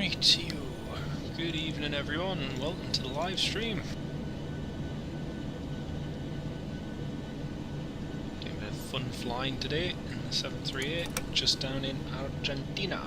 Right, good evening everyone and welcome to the live stream. Doing a bit of fun flying today in the 738 just down in Argentina.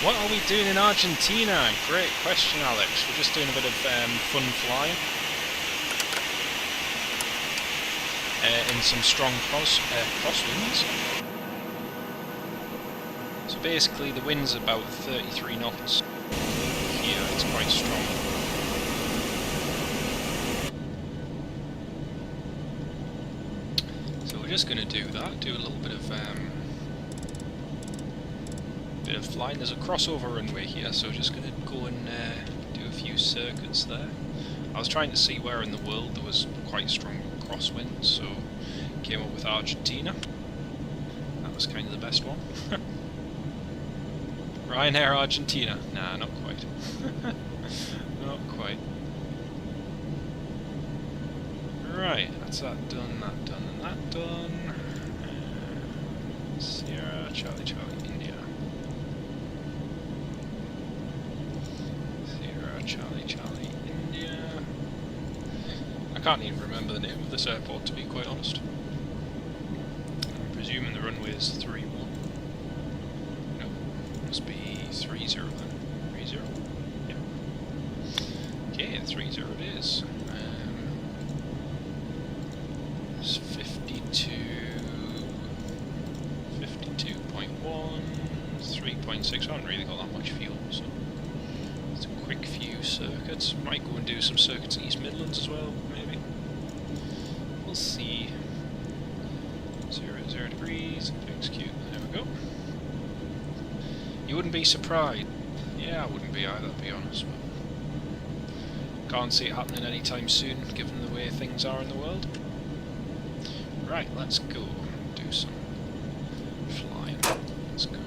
What are we doing in Argentina? Great question, Alex. We're just doing a bit of fun flying in some strong crosswinds. So basically the wind's about 33 knots here, it's quite strong. So we're just going to do that, do a little bit of flying. There's a crossover runway here, so just going to go and do a few circuits there. I was trying to see where in the world there was quite strong crosswinds, so came up with Argentina. That was kind of the best one. Ryanair Argentina. Nah, not quite. Not quite. Right, that's that done, that done, and that done. Sierra, Charlie, Charlie, India. Charlie, Charlie, India. I can't even remember the name of this airport, to be quite honest. I'm presuming the runway is 31. No, must be 30 then. 30? Yeah. Okay, 30 it is. It's 52. 52.1. 3.6. I haven't really got that much fuel, so. Quick few circuits. Might go and do some circuits in East Midlands as well, maybe. We'll see. 0 degrees. Execute. There we go. You wouldn't be surprised. Yeah, I wouldn't be either, to be honest. But can't see it happening anytime soon, given the way things are in the world. Right, let's go. Do some flying. Let's go.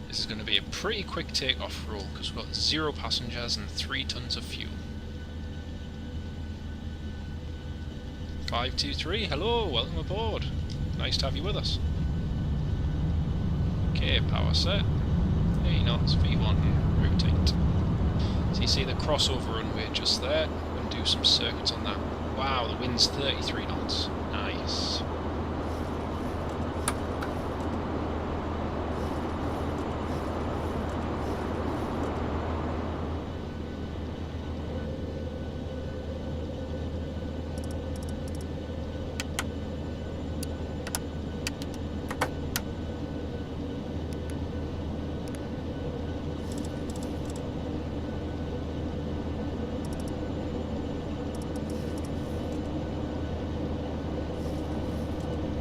This is going to be a pretty quick take-off roll because we've got 0 passengers and 3 tons of fuel. 523, hello, welcome aboard. Nice to have you with us. Okay, power set. 80 knots, V1, rotate. So you see the crossover runway just there. We're going to do some circuits on that. Wow, the wind's 33 knots. Nice.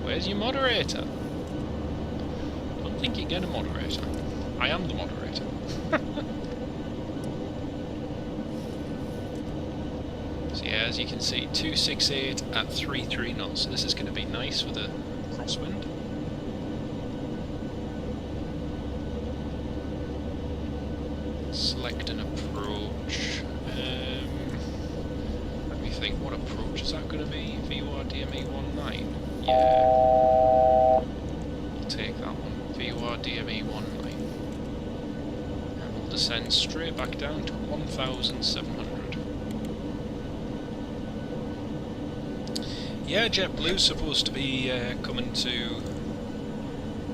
Where's your moderator? I don't think you get a moderator. I am the moderator. So yeah, as you can see, 268 at 33 knots. So this is going to be nice with a crosswind. Select an approach. Let me think, what approach is that going to be? VRYR B738. Yeah. I'll take that one. VRYR B738. And we'll descend straight back down to 1,700. Yeah, JetBlue's supposed to be coming to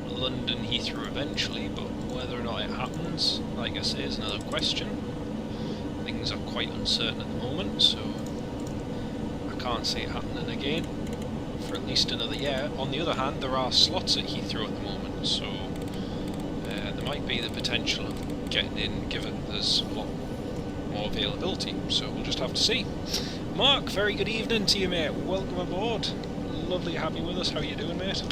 London Heathrow eventually, but whether or not it happens, like I say, is another question. Things are quite uncertain at the moment, so I can't see it happening again for at least another year. On the other hand, there are slots at Heathrow at the moment, so there might be the potential of getting in given there's a lot more availability, so we'll just have to see. Mark, very good evening to you, mate. Welcome aboard. Lovely to have you with us. How are you doing, mate?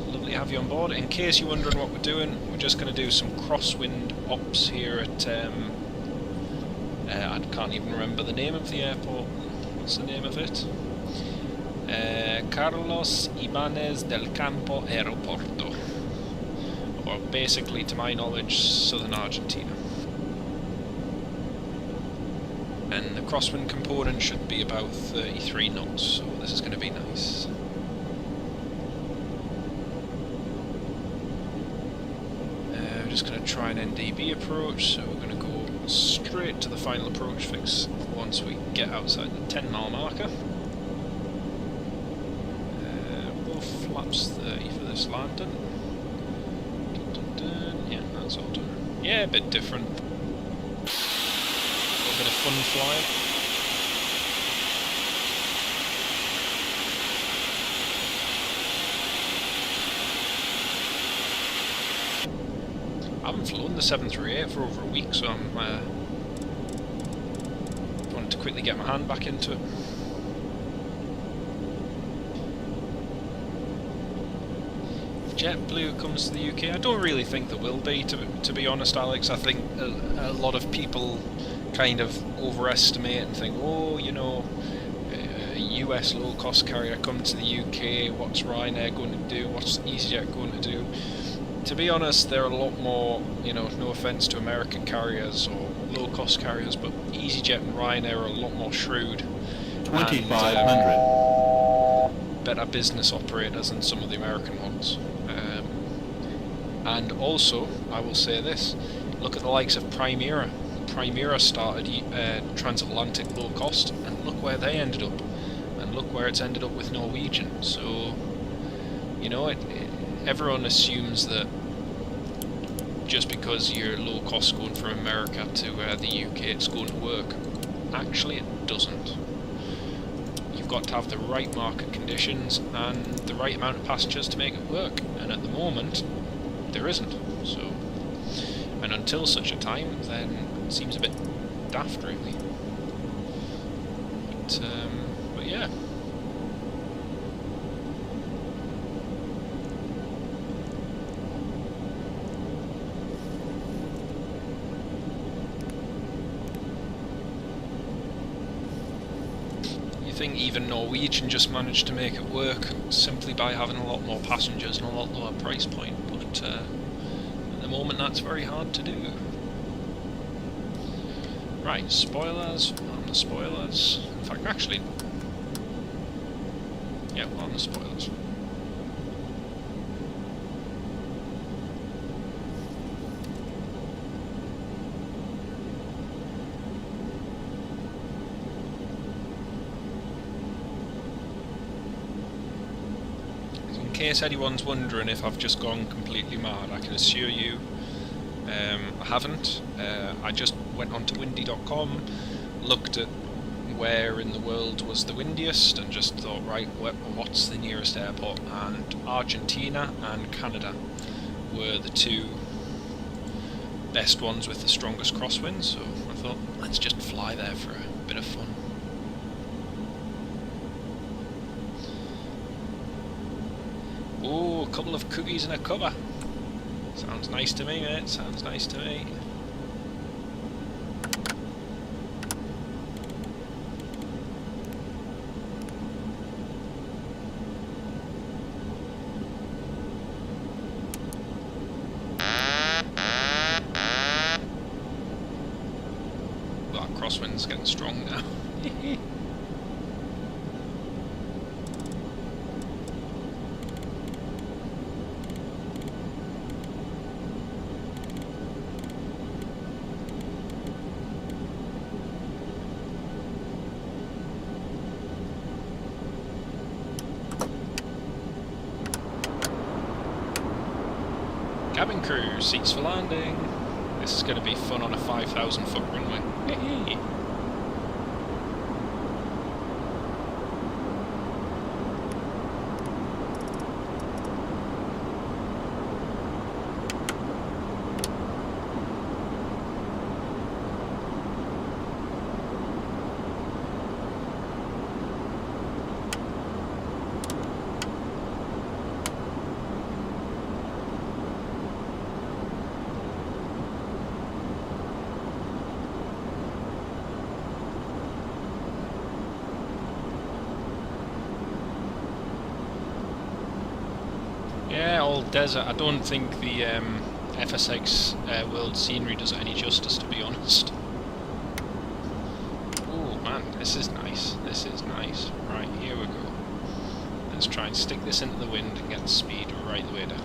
Lovely to have you on board. In case you're wondering what we're doing, we're just going to do some crosswind ops here at I can't even remember the name of the airport. What's the name of it? Carlos Ibanez del Campo Aeroporto, or basically, to my knowledge, southern Argentina. And the crosswind component should be about 33 knots, so this is going to be nice. We're just going to try an NDB approach, so we're going to go straight to the final approach fix once we get outside the 10-mile marker. Flaps 30 for this landing. Dun, dun, dun. Yeah, that's all done. Yeah, a bit different. A little bit of fun flying. I haven't flown the 738 for over a week, so I'm wanting to quickly get my hand back into it. JetBlue comes to the UK. I don't really think there will be, to be honest, Alex. I think a lot of people kind of overestimate and think, oh, you know, a US low-cost carrier coming to the UK, what's Ryanair going to do, what's EasyJet going to do? To be honest, they're a lot more, you know, no offence to American carriers or low-cost carriers, but EasyJet and Ryanair are a lot more shrewd. 2,500. Better business operators than some of the American ones. And also, I will say this, look at the likes of Primera. Primera started transatlantic low cost, and look where they ended up. And look where it's ended up with Norwegian. So, you know, everyone assumes that just because you're low cost going from America to the UK, it's going to work. Actually, it doesn't. You've got to have the right market conditions and the right amount of passengers to make it work, and at the moment there isn't. So, and until such a time, then it seems a bit daft, really. But yeah. I think even Norwegian just managed to make it work simply by having a lot more passengers and a lot lower price point, but at the moment that's very hard to do. Right, spoilers, on the spoilers. In fact, actually, yeah, on the spoilers. In case anyone's wondering if I've just gone completely mad, I can assure you I haven't. I just went onto windy.com, looked at where in the world was the windiest, and just thought, right, what's the nearest airport? And Argentina and Canada were the two best ones with the strongest crosswinds, so I thought, let's just fly there for a bit of fun. Oh, a couple of cookies in a cuppa. Sounds nice to me, mate. Sounds nice to me. Well, crosswind's getting strong now. Cabin crew, seats for landing. This is going to be fun on a 5,000 foot runway. Hey. Yeah, all desert. I don't think the FSX world scenery does it any justice, to be honest. Oh man, this is nice. This is nice. Right, here we go. Let's try and stick this into the wind and get the speed right the way down.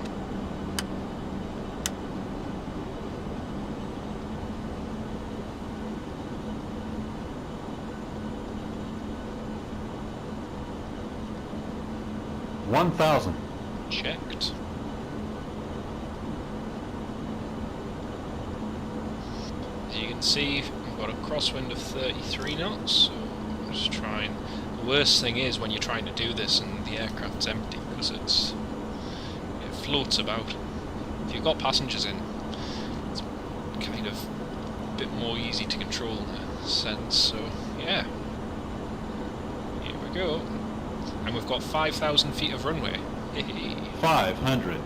$1,000. Checked. As you can see, we've got a crosswind of 33 knots, so just trying. The worst thing is when you're trying to do this and the aircraft's empty, because it floats about. If you've got passengers in, it's kind of a bit more easy to control in a sense, so yeah. Here we go. And we've got 5,000 feet of runway. 500.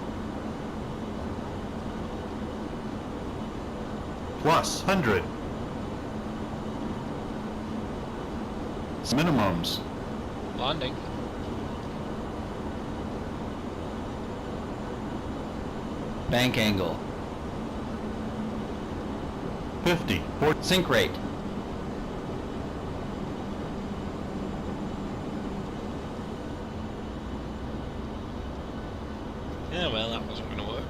Plus 100. Minimums. Landing. Bank angle. 50. Sink rate. Yeah, well, that wasn't going to work.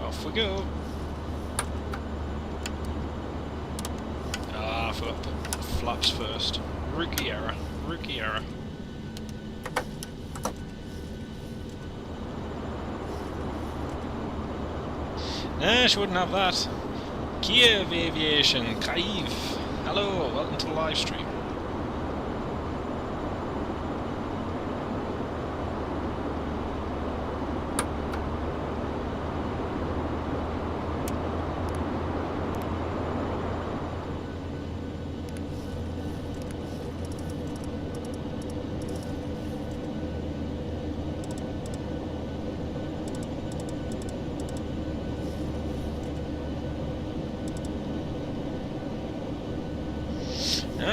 Off we go. Ah, I forgot to put the flaps first. Rookie error. Rookie error. Nah, she wouldn't have that. Kiev Aviation, Kyiv. Hello, welcome to the live stream.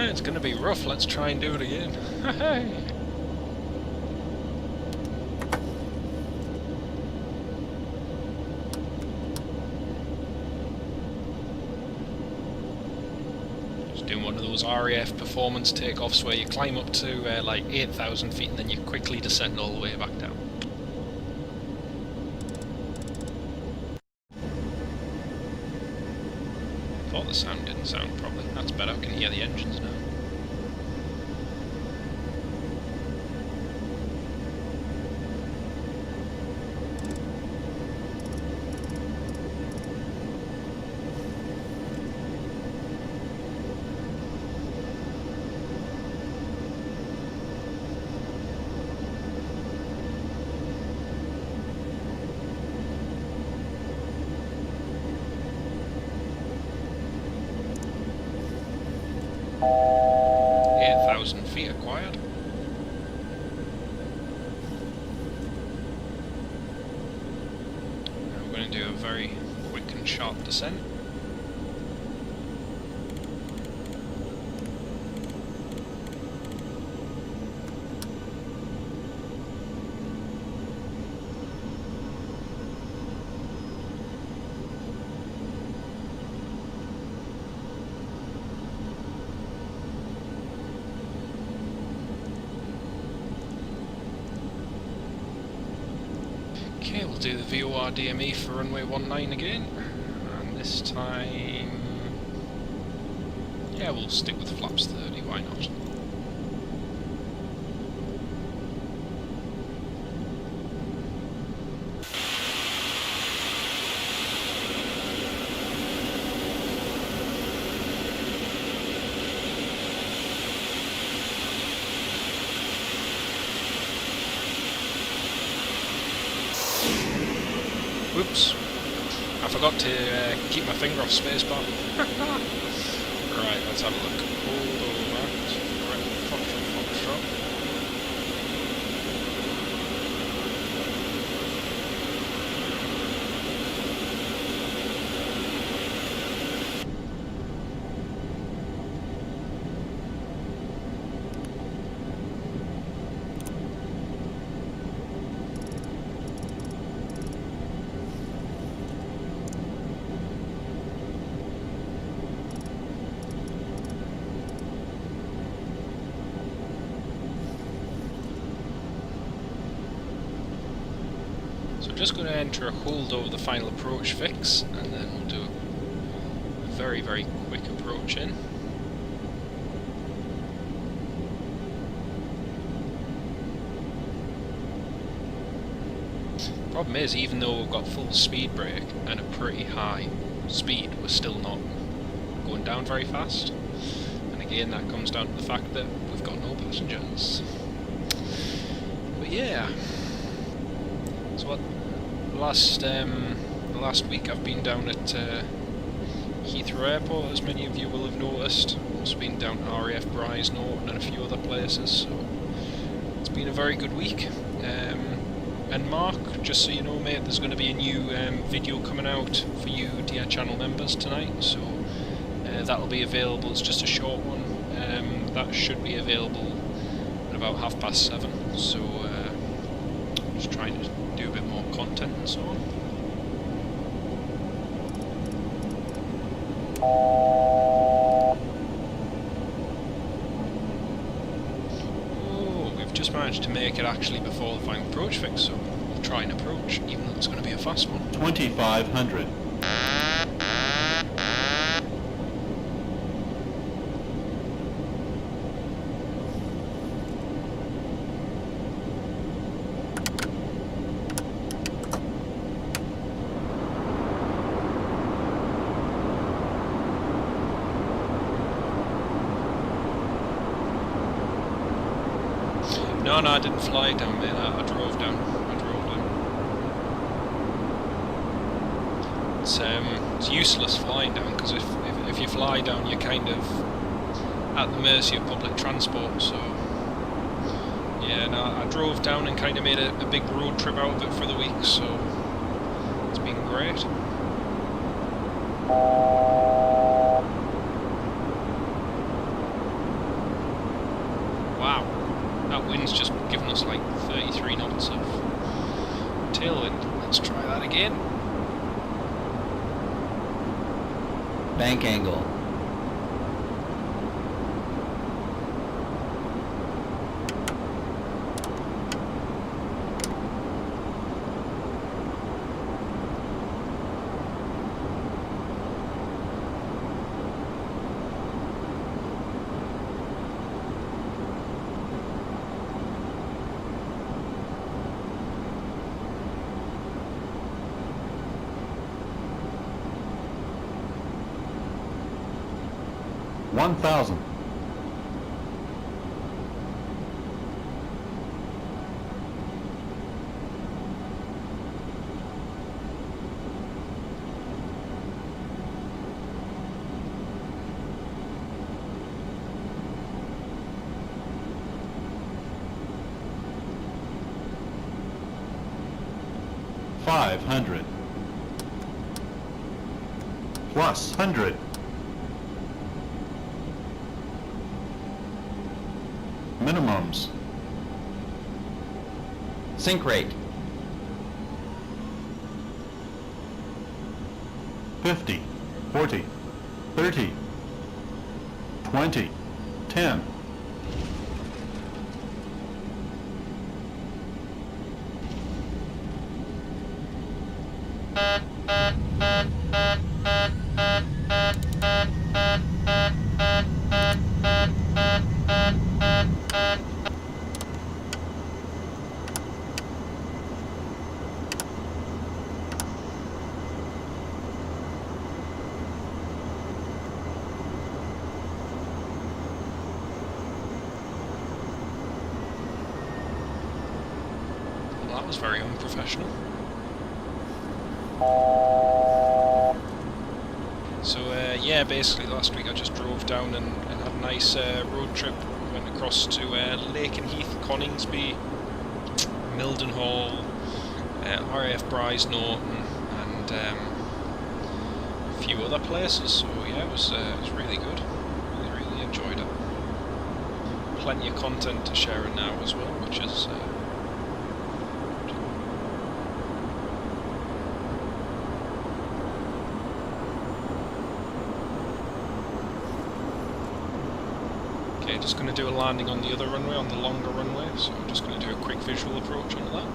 It's going to be rough, let's try and do it again. Just doing one of those RAF performance takeoffs where you climb up to like 8,000 feet and then you quickly descend all the way back down. Thought the sound didn't sound properly. That's better, I can hear the engines now. Feet acquired. Now we're going to do a very quick and sharp descent. Okay, we'll do the VRYR DME for runway 19 again, and this time, yeah, we'll stick with flaps 30, why not? Whoops. I forgot to keep my finger off spacebar. Right, let's have a look. Hold over. Right, Foxtrot. So I'm just going to enter a hold over the final approach fix, and then we'll do a very, very quick approach in. Problem is, even though we've got full speed brake and a pretty high speed, we're still not going down very fast. And again, that comes down to the fact that we've got no passengers. But yeah. So what? The last week I've been down at Heathrow Airport, as many of you will have noticed. Also been down to RAF Bry's Norton and a few other places. So it's been a very good week. And Mark, just so you know, mate, there's going to be a new video coming out for you, dear channel members, tonight. So that'll be available. It's just a short one. That should be available at about 7:30. So just trying to do a bit more content and so on. Oh, we've just managed to make it actually before the final approach fix, so we'll try and approach, even though it's going to be a fast one. 2,500. No, I didn't fly down, mate. I drove down. It's useless flying down, because if you fly down, you're kind of at the mercy of public transport. So yeah, no, I drove down and kind of made a big road trip out of it for the week. So it's been great. Wow. That wind's just given us like 33 knots of tailwind. Let's try that again. Bank angle. One thousand. $500. Plus 100. Minimums. Sink rate. 50, 40, 30, 20, 10. That was very unprofessional. So yeah, basically last week I just drove down and had a nice road trip. Went across to Lake and Heath, Coningsby, Mildenhall, RAF Bryce, Norton, and a few other places. So yeah, it was really good. Really enjoyed it. Plenty of content to share it now as well, which is. Okay, just going to do a landing on the other runway, on the longer runway, so I'm just going to do a quick visual approach onto that.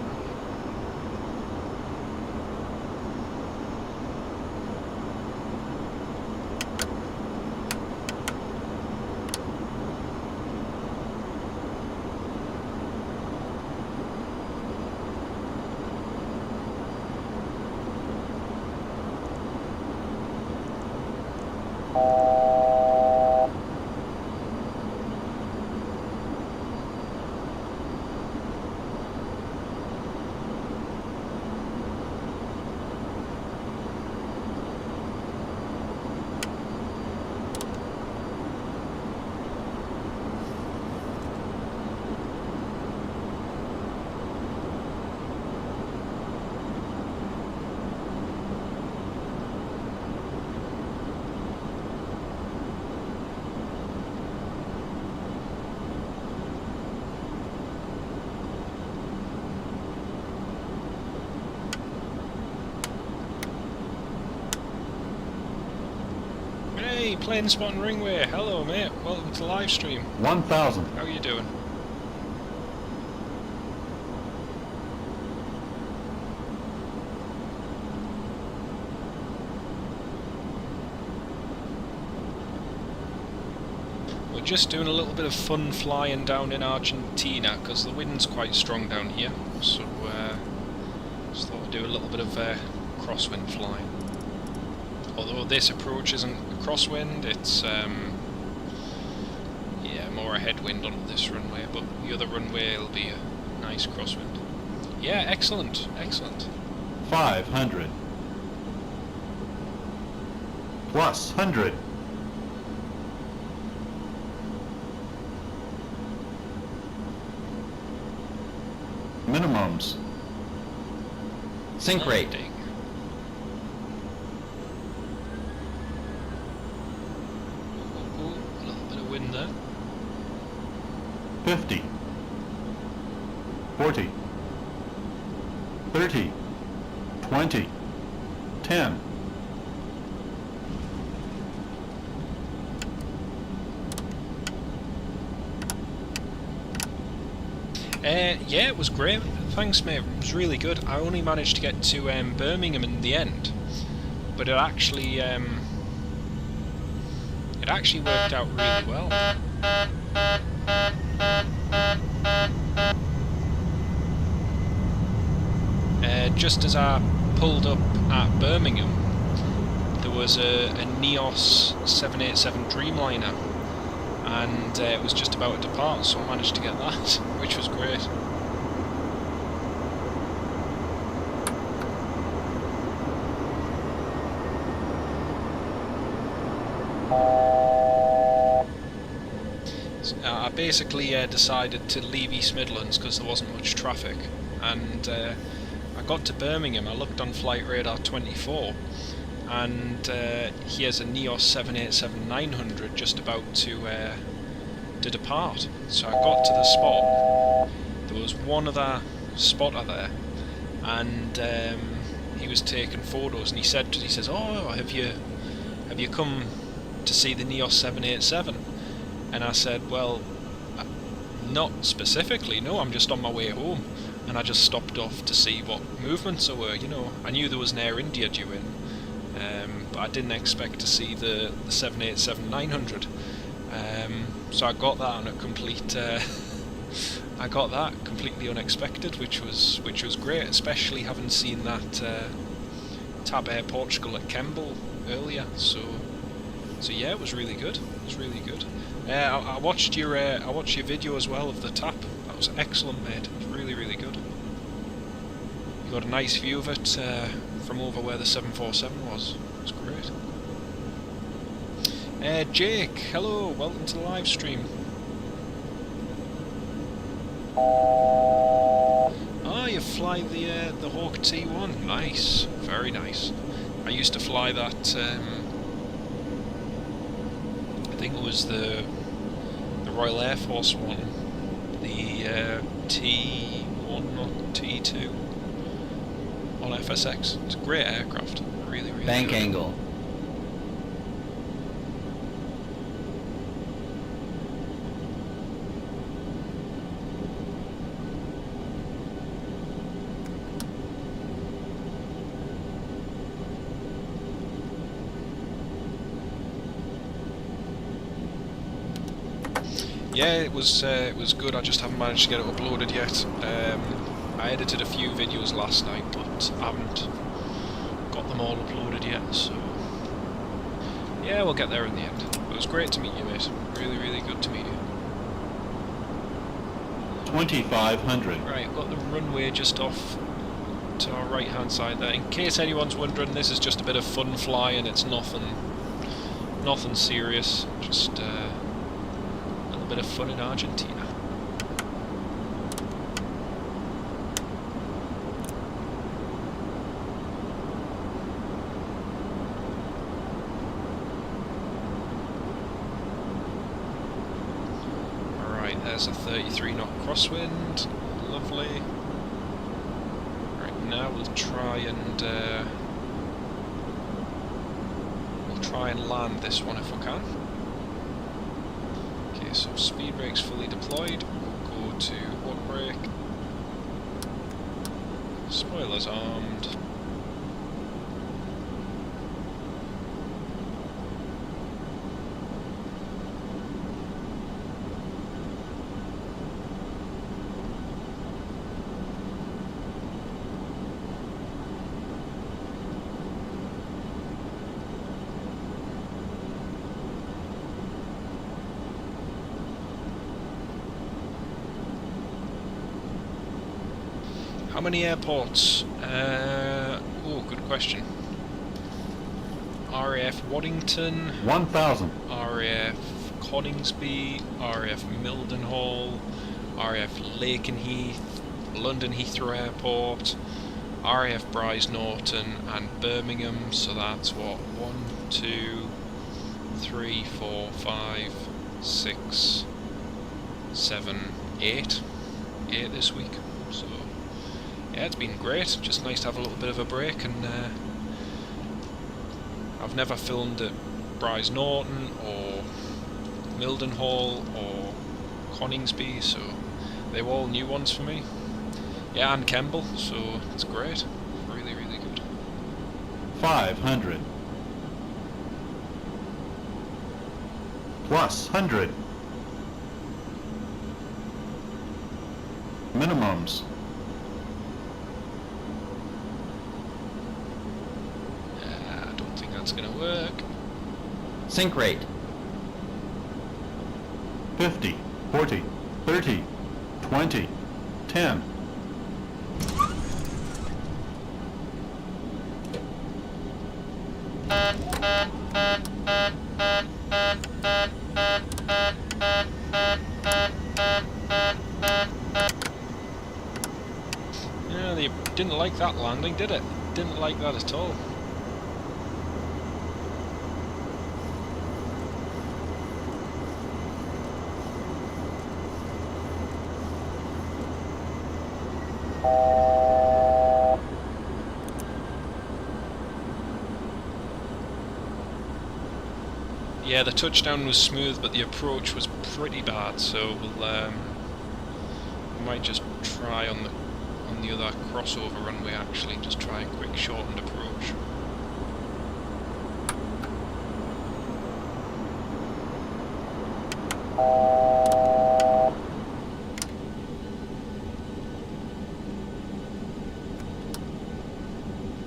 Hey, Plane Spotting Ringway, hello mate, welcome to the live stream. 1,000. How are you doing? We're just doing a little bit of fun flying down in Argentina because the wind's quite strong down here, so just thought we'd do a little bit of crosswind flying. Although this approach isn't a crosswind, it's yeah, more a headwind on this runway, but the other runway will be a nice crosswind. Yeah, excellent, excellent. 500. Plus 100. Minimums. Sync rate. Landing. Ooh, a little bit of wind there. 50. 40. 30. 20. 10. Yeah, it was great. Thanks, mate. It was really good. I only managed to get to Birmingham in the end, but it actually worked out really well. Just as I pulled up at Birmingham, there was a Neos 787 Dreamliner, and it was just about to depart, so I managed to get that, which was great. I basically decided to leave East Midlands because there wasn't much traffic, and I got to Birmingham. I looked on Flight Radar 24, and he has a Neos 787-900 just about to depart. So I got to the spot. There was one other spotter there, and he was taking photos, and he says, "Oh, have you come to see the Neos 787?" And I said, "Well, not specifically, no, I'm just on my way home." And I just stopped off to see what movements there were, you know. I knew there was an Air India due in, but I didn't expect to see the 787-900. So I got that on a complete, I got that completely unexpected, which was great, especially having seen that TAP Air Portugal at Kemble earlier. So yeah, it was really good. It was really good. I watched your video as well of the TAP. That was excellent, mate. It was really good. You got a nice view of it from over where the 747 was. It was great. Jake, hello, welcome to the live stream. Ah, you fly the Hawk T1. Nice, very nice. I used to fly that. I think it was the Royal Air Force one, the T1 or T2 on FSX. It's a great aircraft, really, really Bank good. angle. Yeah, it was good. I just haven't managed to get it uploaded yet. I edited a few videos last night, but I haven't got them all uploaded yet. So yeah, we'll get there in the end. But it was great to meet you, mate. Really, really good to meet you. 2,500. Right, got the runway just off to our right hand side there. In case anyone's wondering, this is just a bit of fun flying. It's nothing serious. Just a little bit of fun in Argentina. Alright, there's a 33 knot crosswind. Lovely. Right, now we'll try and land this one if we can. Okay, so speed brake's fully deployed. We'll go to auto brake. Spoilers armed. How many airports? Oh, good question. RAF Waddington, 1,000. RAF Coningsby, RAF Mildenhall, RAF Lakenheath, London Heathrow Airport, RAF Bryce Norton and Birmingham, so that's what? 1, 2, 3, 4, 5, 6, 7, 8. 8 this week, so yeah, it's been great. Just nice to have a little bit of a break, and I've never filmed at Bryce Norton or Mildenhall or Coningsby, so they were all new ones for me. Yeah, and Kemble, so it's great. Really, really good. 500. Plus 100. Minimums. I don't think that's going to work. Sync rate. 50, 40, 30, 20, 10. Yeah, they didn't like that landing, did it? Didn't like that at all. Yeah, the touchdown was smooth, but the approach was pretty bad. So we'll we might just try on the other crossover runway. Actually, just try a quick shortened approach.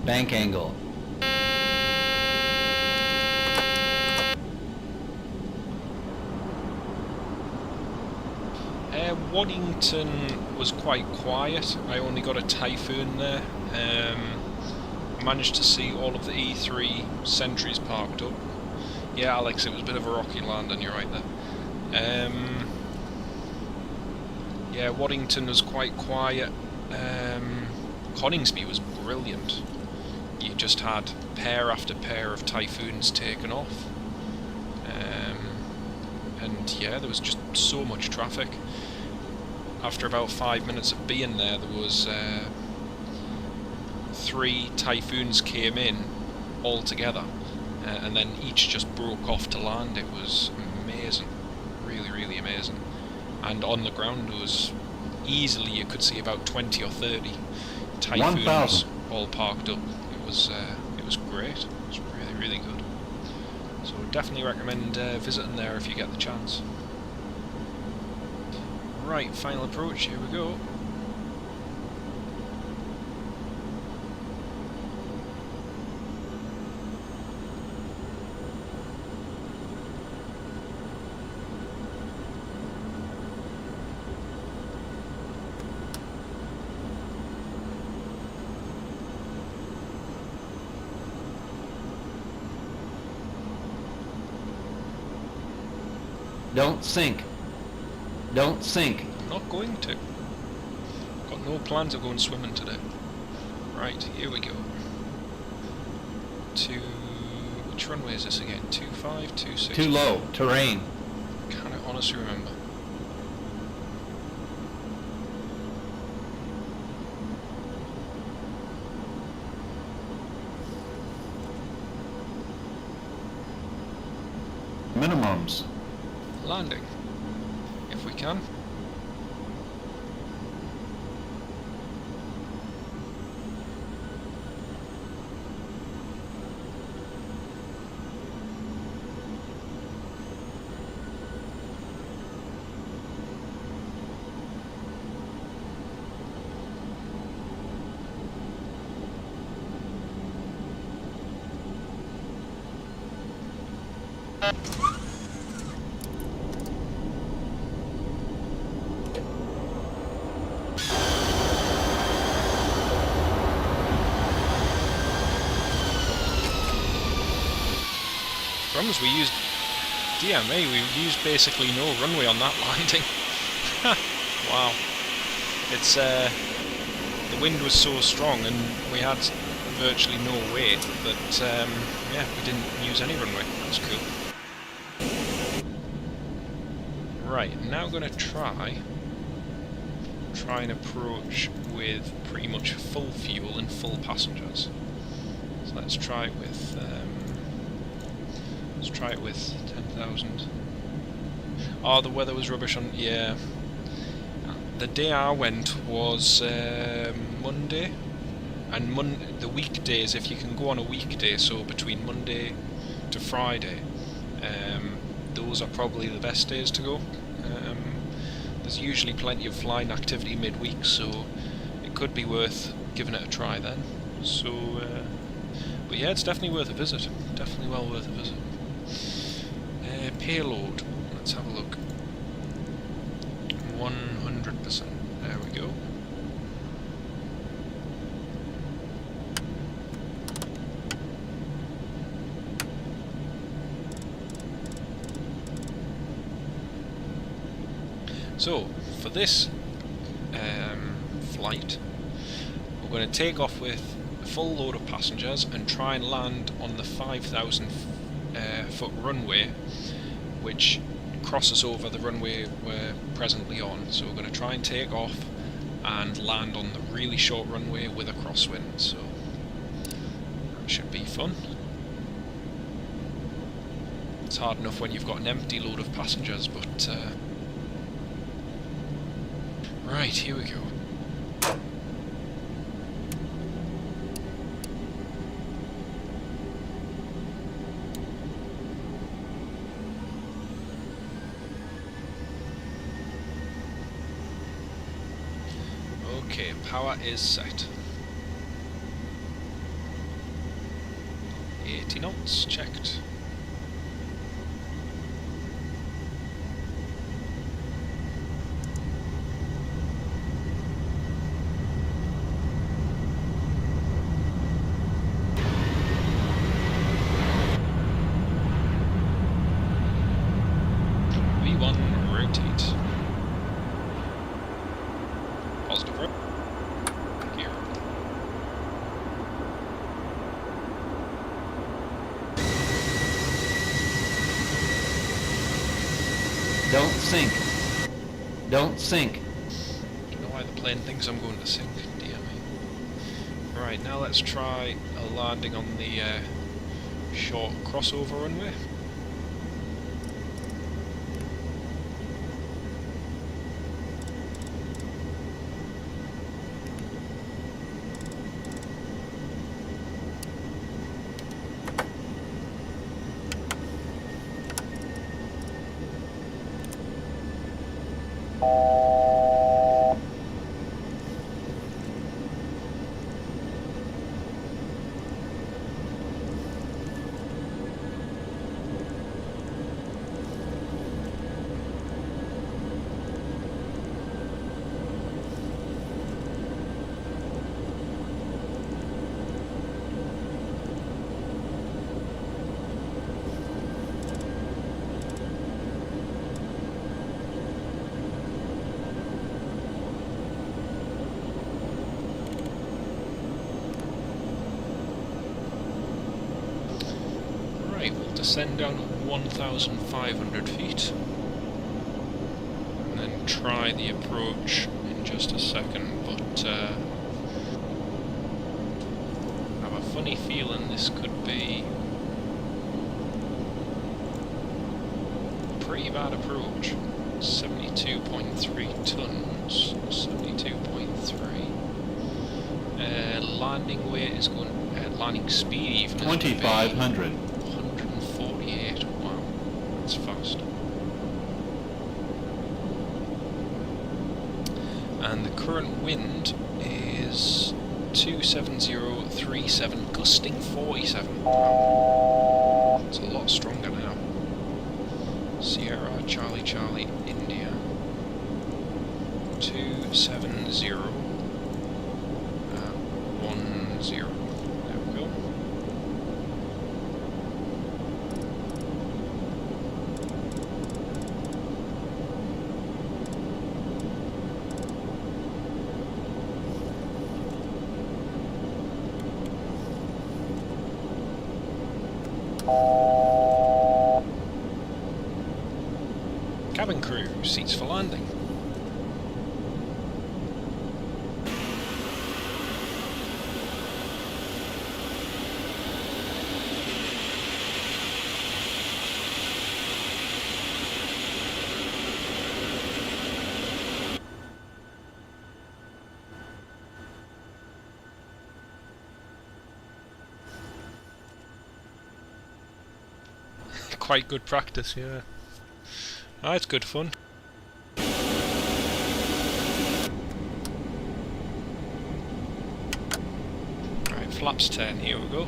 Bank angle. Waddington was quite quiet. I only got a typhoon there. I managed to see all of the E3 sentries parked up. Yeah, Alex, it was a bit of a rocky landing, you're right there. Yeah, Waddington was quite quiet. Coningsby was brilliant. You just had pair after pair of Typhoons taken off. And yeah, there was just so much traffic. After about 5 minutes of being there, there was 3 Typhoons came in all together, and then each just broke off to land. It was amazing, really, really amazing. And on the ground there was easily, you could see about 20 or 30 Typhoons 1,000. all parked up. It was great. It was really, really good. So definitely recommend visiting there if you get the chance. Right, final approach, here we go. Don't sink. Don't sink. I'm not going to. Got no plans of going swimming today. Right, here we go. Which runway is this again? 25, 26? Too low. Terrain. Can't honestly remember. Minimums. Landing, if we can. Drums, we used DMA, we used basically no runway on that landing. Wow. It's the wind was so strong and we had virtually no weight that yeah, we didn't use any runway. That was cool. Right, now I'm gonna try and approach with pretty much full fuel and full passengers. So let's try it with 10,000. Oh, the weather was rubbish on, yeah. The day I went was Monday, and the weekdays, if you can go on a weekday, so between Monday to Friday, those are probably the best days to go. There's usually plenty of flying activity midweek, so it could be worth giving it a try then. So, but yeah, it's definitely worth a visit. Definitely well worth a visit. Payload. Let's have a look. 100%. There we go. So, for this flight, we're going to take off with a full load of passengers and try and land on the 5,000 foot runway, which crosses over the runway we're presently on. So we're going to try and take off and land on the really short runway with a crosswind, so that should be fun. It's hard enough when you've got an empty load of passengers, but right, here we go. Okay, power is set. 80 knots, checked. Don't sink. Don't sink. Don't know why the plane thinks I'm going to sink, dear me. Right, now let's try a landing on the short crossover runway. Right, we'll descend down to 1,500 feet and then try the approach in just a second, but I have a funny feeling this could be a pretty bad approach. 72.3 tons, 72.3. Landing weight is going, landing speed even is going to be 2,500. 148. Wow, that's fast. And the current wind is 27037, gusting 47. Wow, it's a lot stronger now. Sierra Charlie Charlie India 270 10. There we go. Cabin crew, seats for landing. Quite good practice, yeah. Ah, it's good fun. Right, flaps 10, here we go.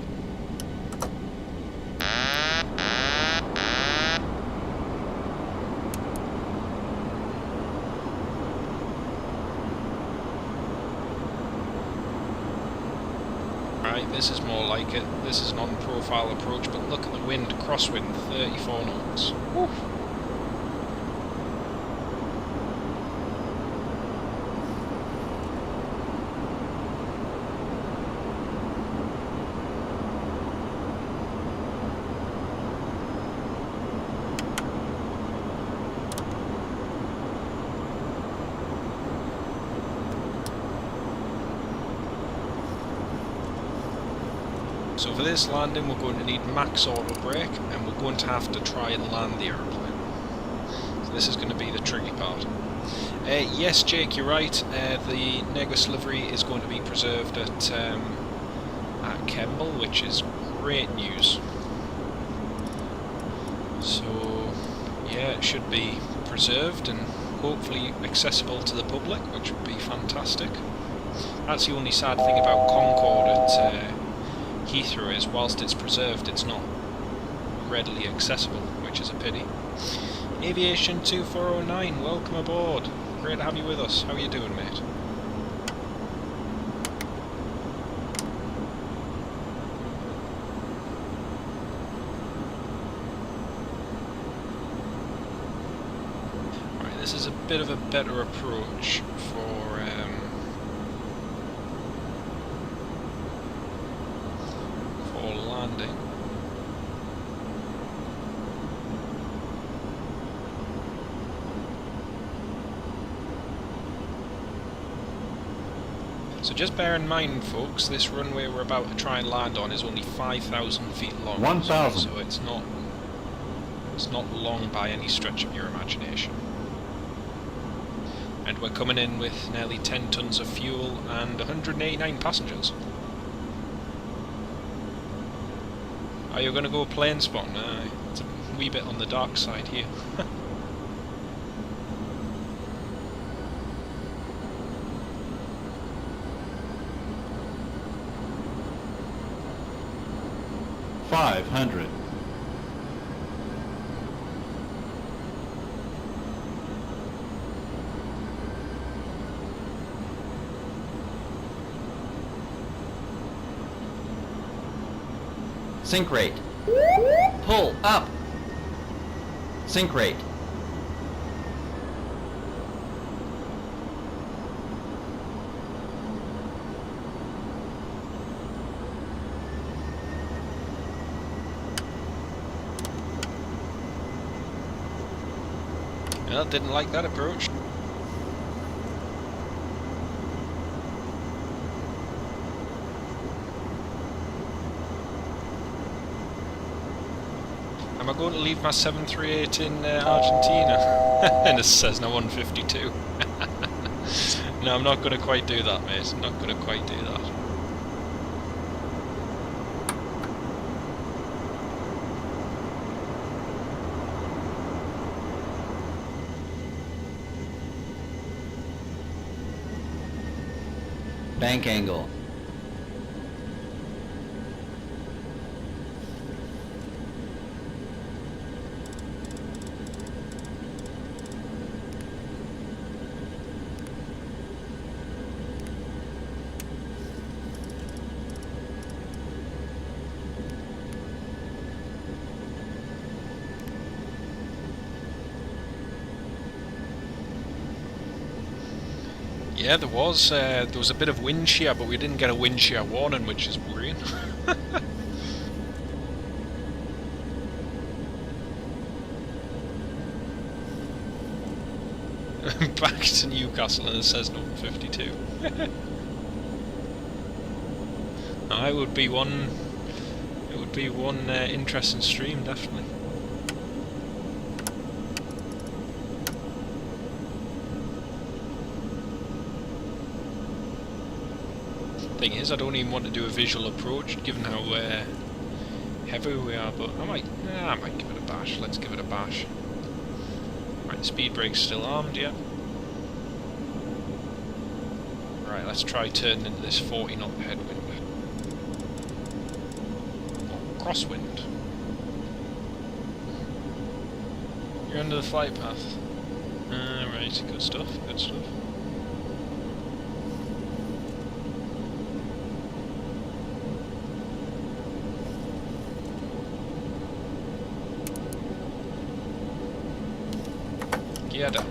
Right, this is more like it. This is an on-profile approach, but look at the wind, crosswind, 34 knots. Woo. So for this landing we're going to need max auto brake and we're going to have to try and land the aeroplane. So this is going to be the tricky part. Yes Jake, you're right, the Negus livery is going to be preserved at Kemble, which is great news. So yeah, it should be preserved and hopefully accessible to the public, which would be fantastic. That's the only sad thing about Concorde at Heathrow is whilst it's preserved it's not readily accessible, which is a pity. Aviation 2409, welcome aboard. Great to have you with us. How are you doing, mate? Right, this is a bit of a better approach for landing. So just bear in mind, folks, this runway we're about to try and land on is only 5,000 feet long. 1,000. So it's not long by any stretch of your imagination. And we're coming in with nearly 10 tons of fuel and 189 passengers. Are you going to go plane spotting? It's a wee bit on the dark side here. 500. Sink rate. Pull up. Sink rate. Well, didn't like that approach. Am I going to leave my 738 in Argentina? And it says now 152. No, I'm not going to quite do that, mate. I'm not going to quite do that. Bank angle. Yeah, there was a bit of wind shear, but we didn't get a wind shear warning, which is worrying. Back to Newcastle, and it says no 52. It would be one. It would be one interesting stream, definitely. Thing is, I don't even want to do a visual approach, given how heavy we are. But I might give it a bash. Let's give it a bash. Right, the speed brake's still armed, yeah. Right, let's try turning into this 40 knot headwind. Or crosswind. You're under the flight path. Right, good stuff, good stuff. Gear down.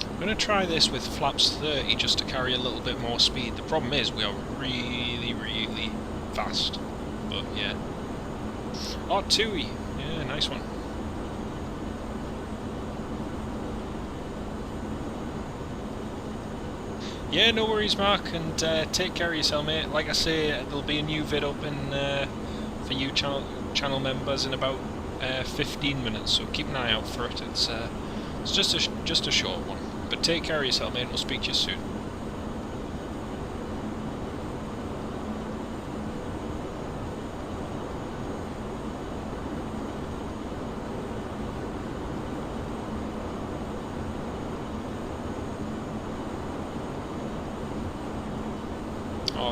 I'm going to try this with flaps 30 just to carry a little bit more speed. The problem is we are really, really fast. But yeah. Oh, Tui! Yeah, nice one. Yeah, no worries, Mark, and take care of yourself, mate. Like I say, there'll be a new vid up in for you channel members in about 15 minutes, so keep an eye out for it. It's just a short one. But take care of yourself, mate. We'll speak to you soon.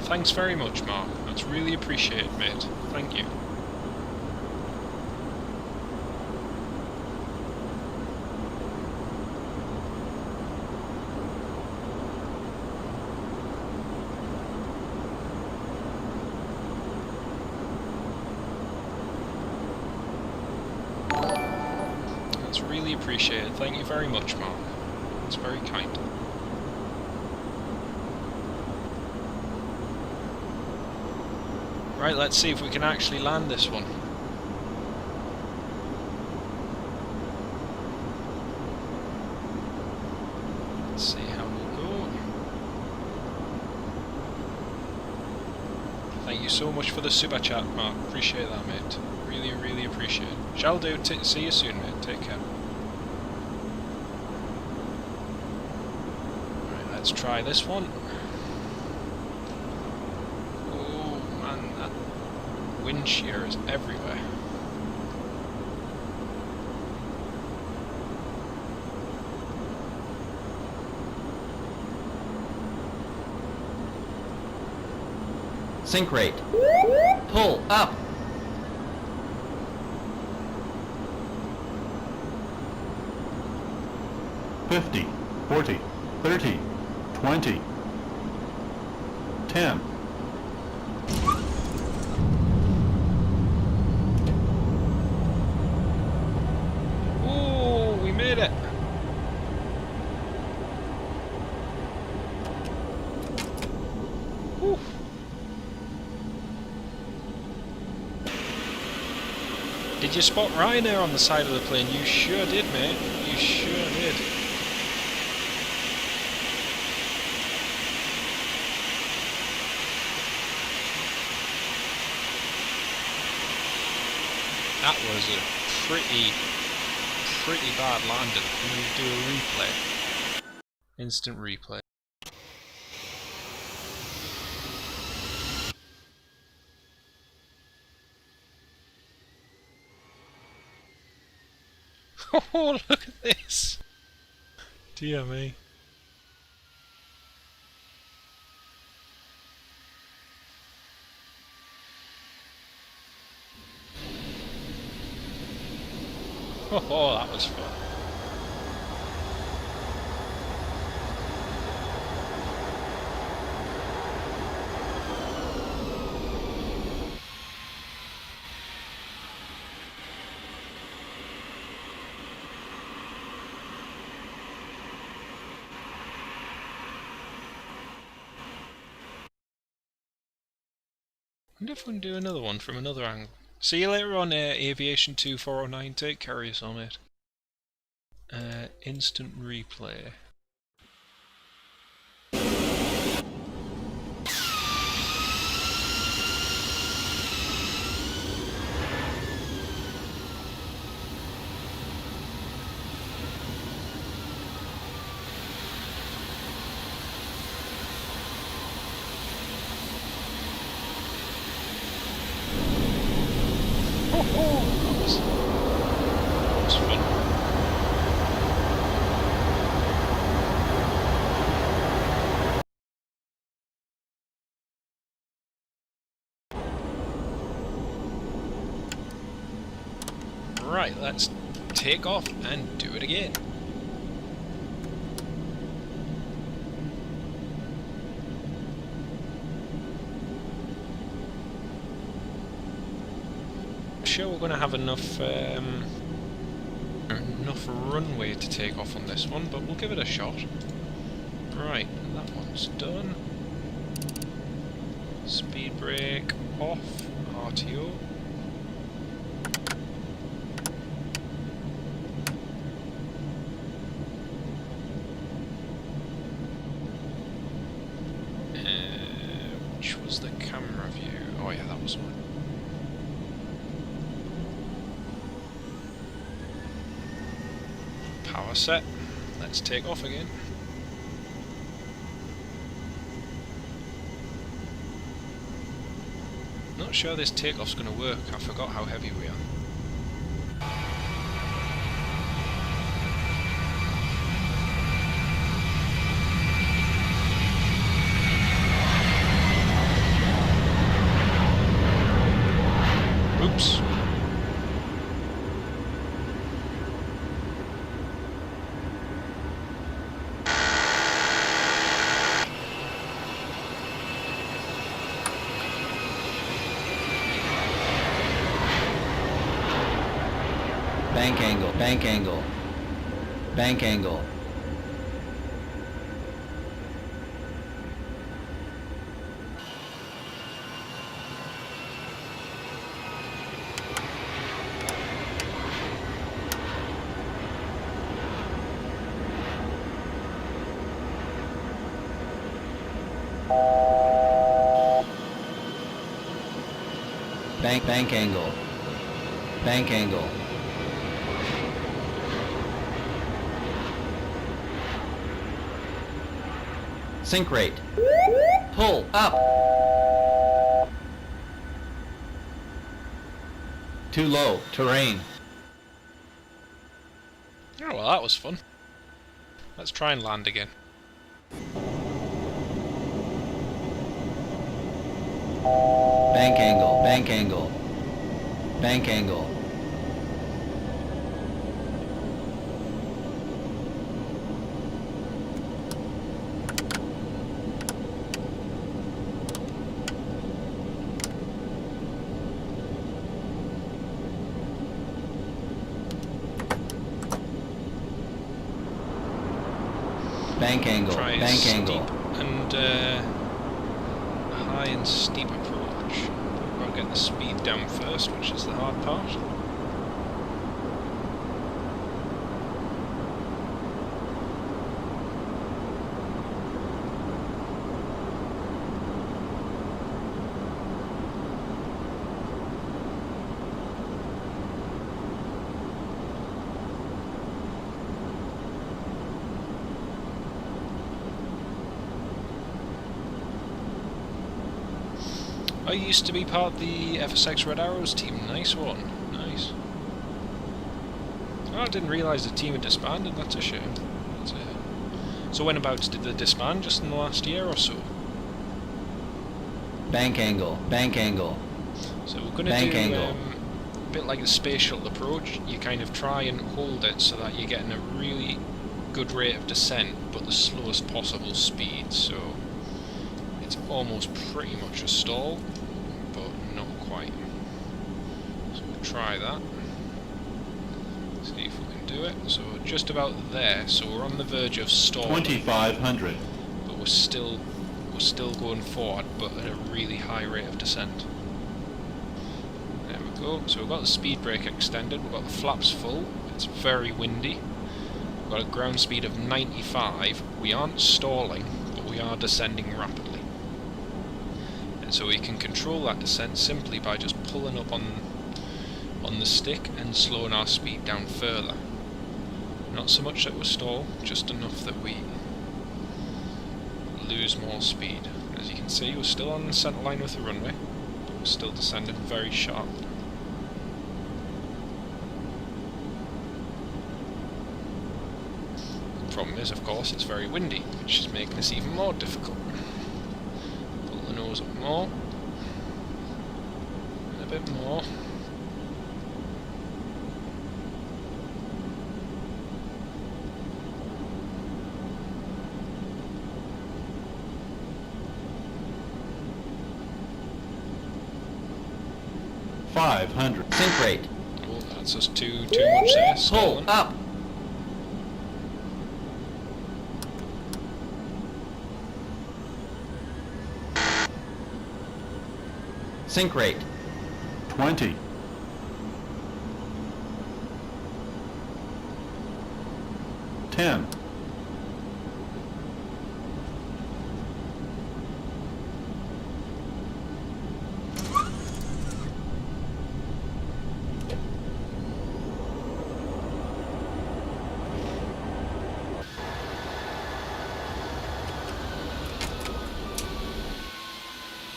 thanks very much, Mark. That's really appreciated, mate. Thank you. That's really appreciated. Thank you very much, Mark. It's very kind. Right, let's see if we can actually land this one. Let's see how we go. Thank you so much for the super chat, Mark. Appreciate that, mate. Really, really appreciate it. Shall do. See you soon, mate. Take care. Right, let's try this one. Wind shear is everywhere. Sink rate. Pull up. 50, 40, 30, 20, 10. Oh, we made it. Whew. Did you spot Ryanair on the side of the plane? You sure did, mate. You sure did. That was a pretty bad landing. I'm going to do a replay. Instant replay. Oh, look at this! Dear me. Oh, that was fun. I wonder if we can do another one from another angle. See you later on, Aviation 2409. Take care of yourself, mate. Instant replay. That was fun. Right, let's take off and do it again. Sure, we're going to have enough runway to take off on this one, but we'll give it a shot. Right, that one's done. Speed brake off, RTO. Which was the camera view? Oh yeah, that was one. Power set. Let's take off again. Not sure this takeoff's going to work. I forgot how heavy we are. Oops. Bank angle, bank angle, bank angle. Bank angle, bank angle. Sink rate. Pull up. Too low. Terrain. Oh, well, that was fun. Let's try and land again. Bank angle, bank angle, bank angle. Bank angle, Try a bank steep angle. and high and steep approach. We've got to get the speed down first, which is the hard part. I used to be part of the FSX Red Arrows team. Nice one. Nice. Oh, I didn't realise the team had disbanded. That's a shame. So when about did they disband? Just in the last year or so? Bank angle, bank angle. So we're going to Bank do angle. a bit like the spatial approach. You kind of try and hold it so that you're getting a really good rate of descent, but the slowest possible speed. So it's almost pretty much a stall, but not quite. So we'll try that. See if we can do it. So we're just about there. So we're on the verge of stalling. 2,500. But we're still going forward, but at a really high rate of descent. There we go. So we've got the speed brake extended. We've got the flaps full. It's very windy. We've got a ground speed of 95. We aren't stalling, but we are descending rapidly. And so we can control that descent simply by just pulling up on the stick and slowing our speed down further. Not so much that we stall, just enough that we lose more speed. As you can see, we're still on the centre line with the runway, but we're still descending very sharp. The problem is, of course, it's very windy, which is making this even more difficult. Pull the nose up more, and a bit more. $500. Sink rate. Oh, that's just too much there. Pull Stalling. up. Sink rate. 20. 10.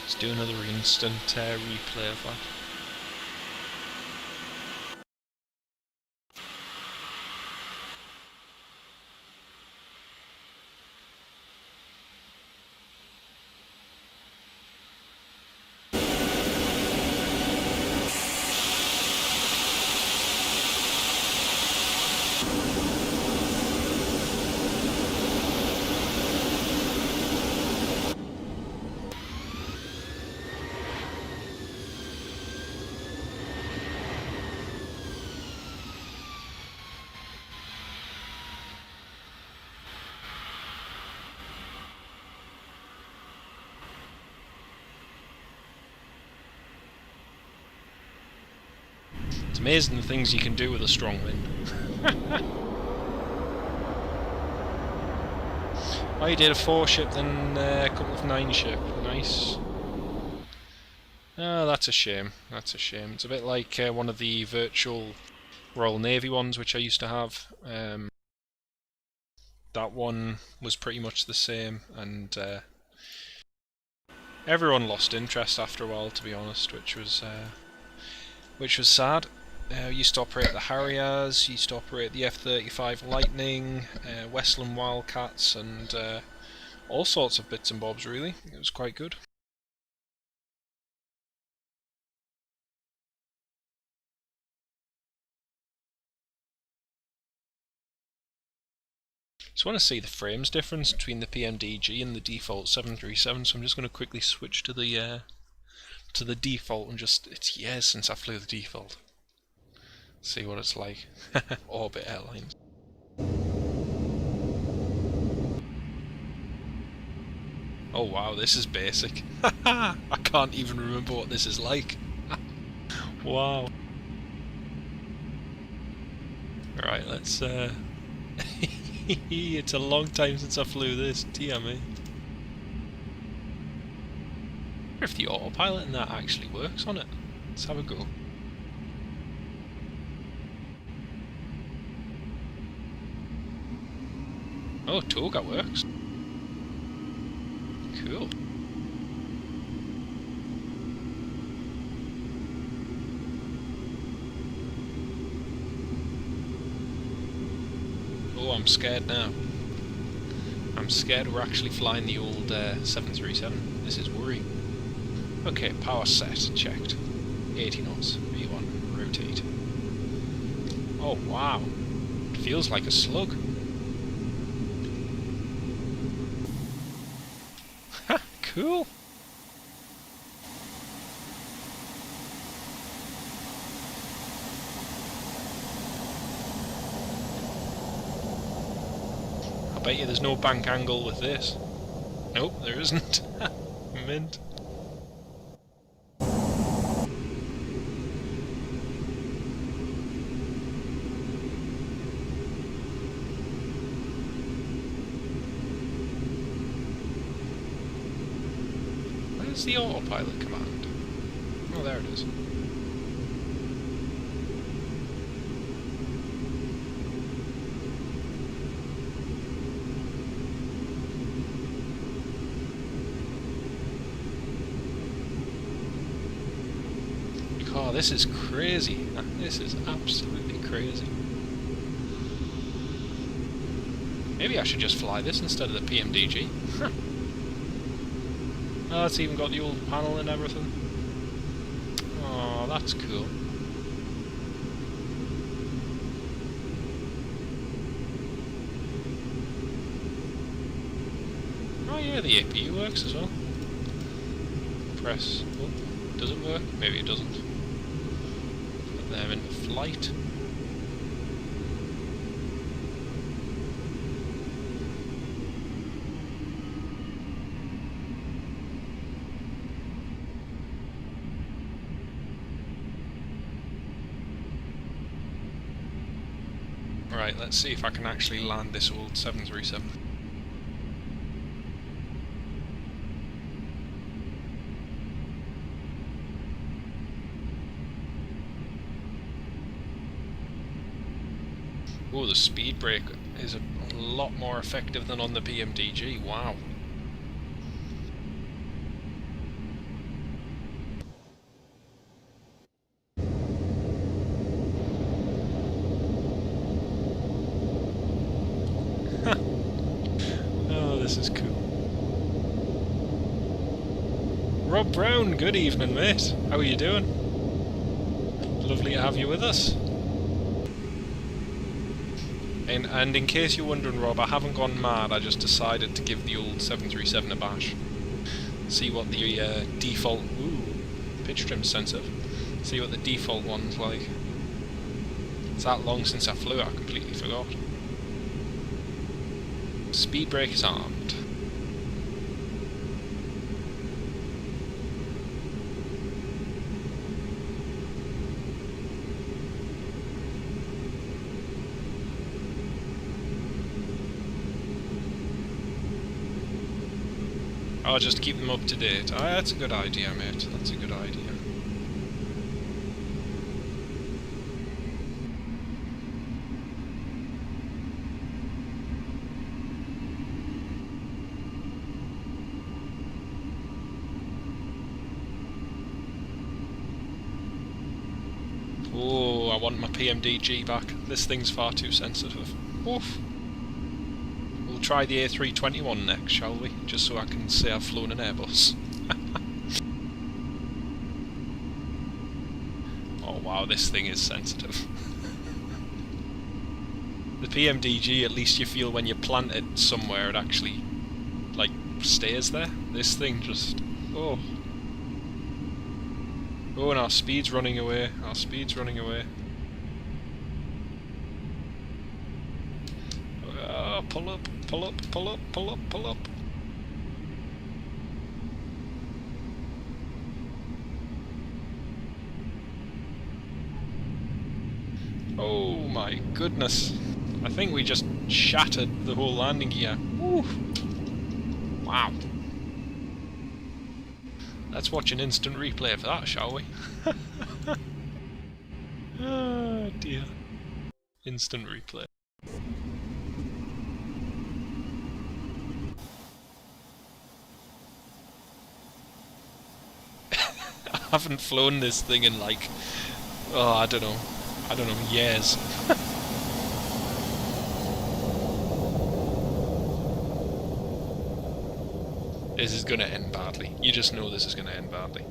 Let's do another instant replay of that. It's amazing the things you can do with a strong wind. Oh, you did a 4 ship, then a couple of 9 ship. Nice. Oh, that's a shame. That's a shame. It's a bit like one of the virtual Royal Navy ones, which I used to have. That one was pretty much the same, and everyone lost interest after a while, to be honest, which was sad. Used to operate the Harriers, used to operate the F-35 Lightning, Westland Wildcats, and all sorts of bits and bobs, really. It was quite good. Just want to see the frames difference between the PMDG and the default 737, so I'm just going to quickly switch to the default, and it's years since I flew the default. See what it's like. Orbit Airlines. Oh wow, this is basic. I can't even remember what this is like. Wow. Right, let's it's a long time since I flew this, dear me. I wonder if the autopilot in that actually works on it. Let's have a go. Oh, Toga works. Cool. Oh, I'm scared now. I'm scared we're actually flying the old 737. This is worrying. Okay, power set, checked. 80 knots, V1, rotate. Oh wow, it feels like a slug. Ha, cool. I bet you there's no bank angle with this. Nope, there isn't. Mint. Where's the autopilot command? Oh, there it is. Oh, this is crazy. This is absolutely crazy. Maybe I should just fly this instead of the PMDG. Oh, it's even got the old panel and everything. Oh, that's cool. Oh yeah, the APU works as well. Press. Oh, does it work? Maybe it doesn't. Put them into flight. Right, let's see if I can actually land this old 737. Oh, the speed brake is a lot more effective than on the PMDG, wow. Oh, this is cool. Rob Brown, good evening, mate. How are you doing? Lovely to have you with us. And in case you're wondering, Rob, I haven't gone mad. I just decided to give the old 737 a bash. See what the default... Ooh, pitch trim sensitive. See what the default one's like. It's that long since I flew, I completely forgot. Speed brake is armed. I'll just keep them up to date. Ah, that's a good idea, mate. That's a good idea. Oh, I want my PMDG back. This thing's far too sensitive. Oof. We'll try the A321 next, shall we? Just so I can say I've flown an Airbus. Oh wow, this thing is sensitive. The PMDG, at least you feel when you plant it somewhere it actually, like, stays there. This thing just... oh. Oh, and our speed's running away. Our speed's running away. Pull up, pull up, pull up, pull up, pull up. Oh my goodness. I think we just shattered the whole landing gear. Woo. Wow. Let's watch an instant replay for that, shall we? Oh dear. Instant replay. I haven't flown this thing in like, oh, I don't know, years. This is gonna end badly. You just know this is gonna end badly.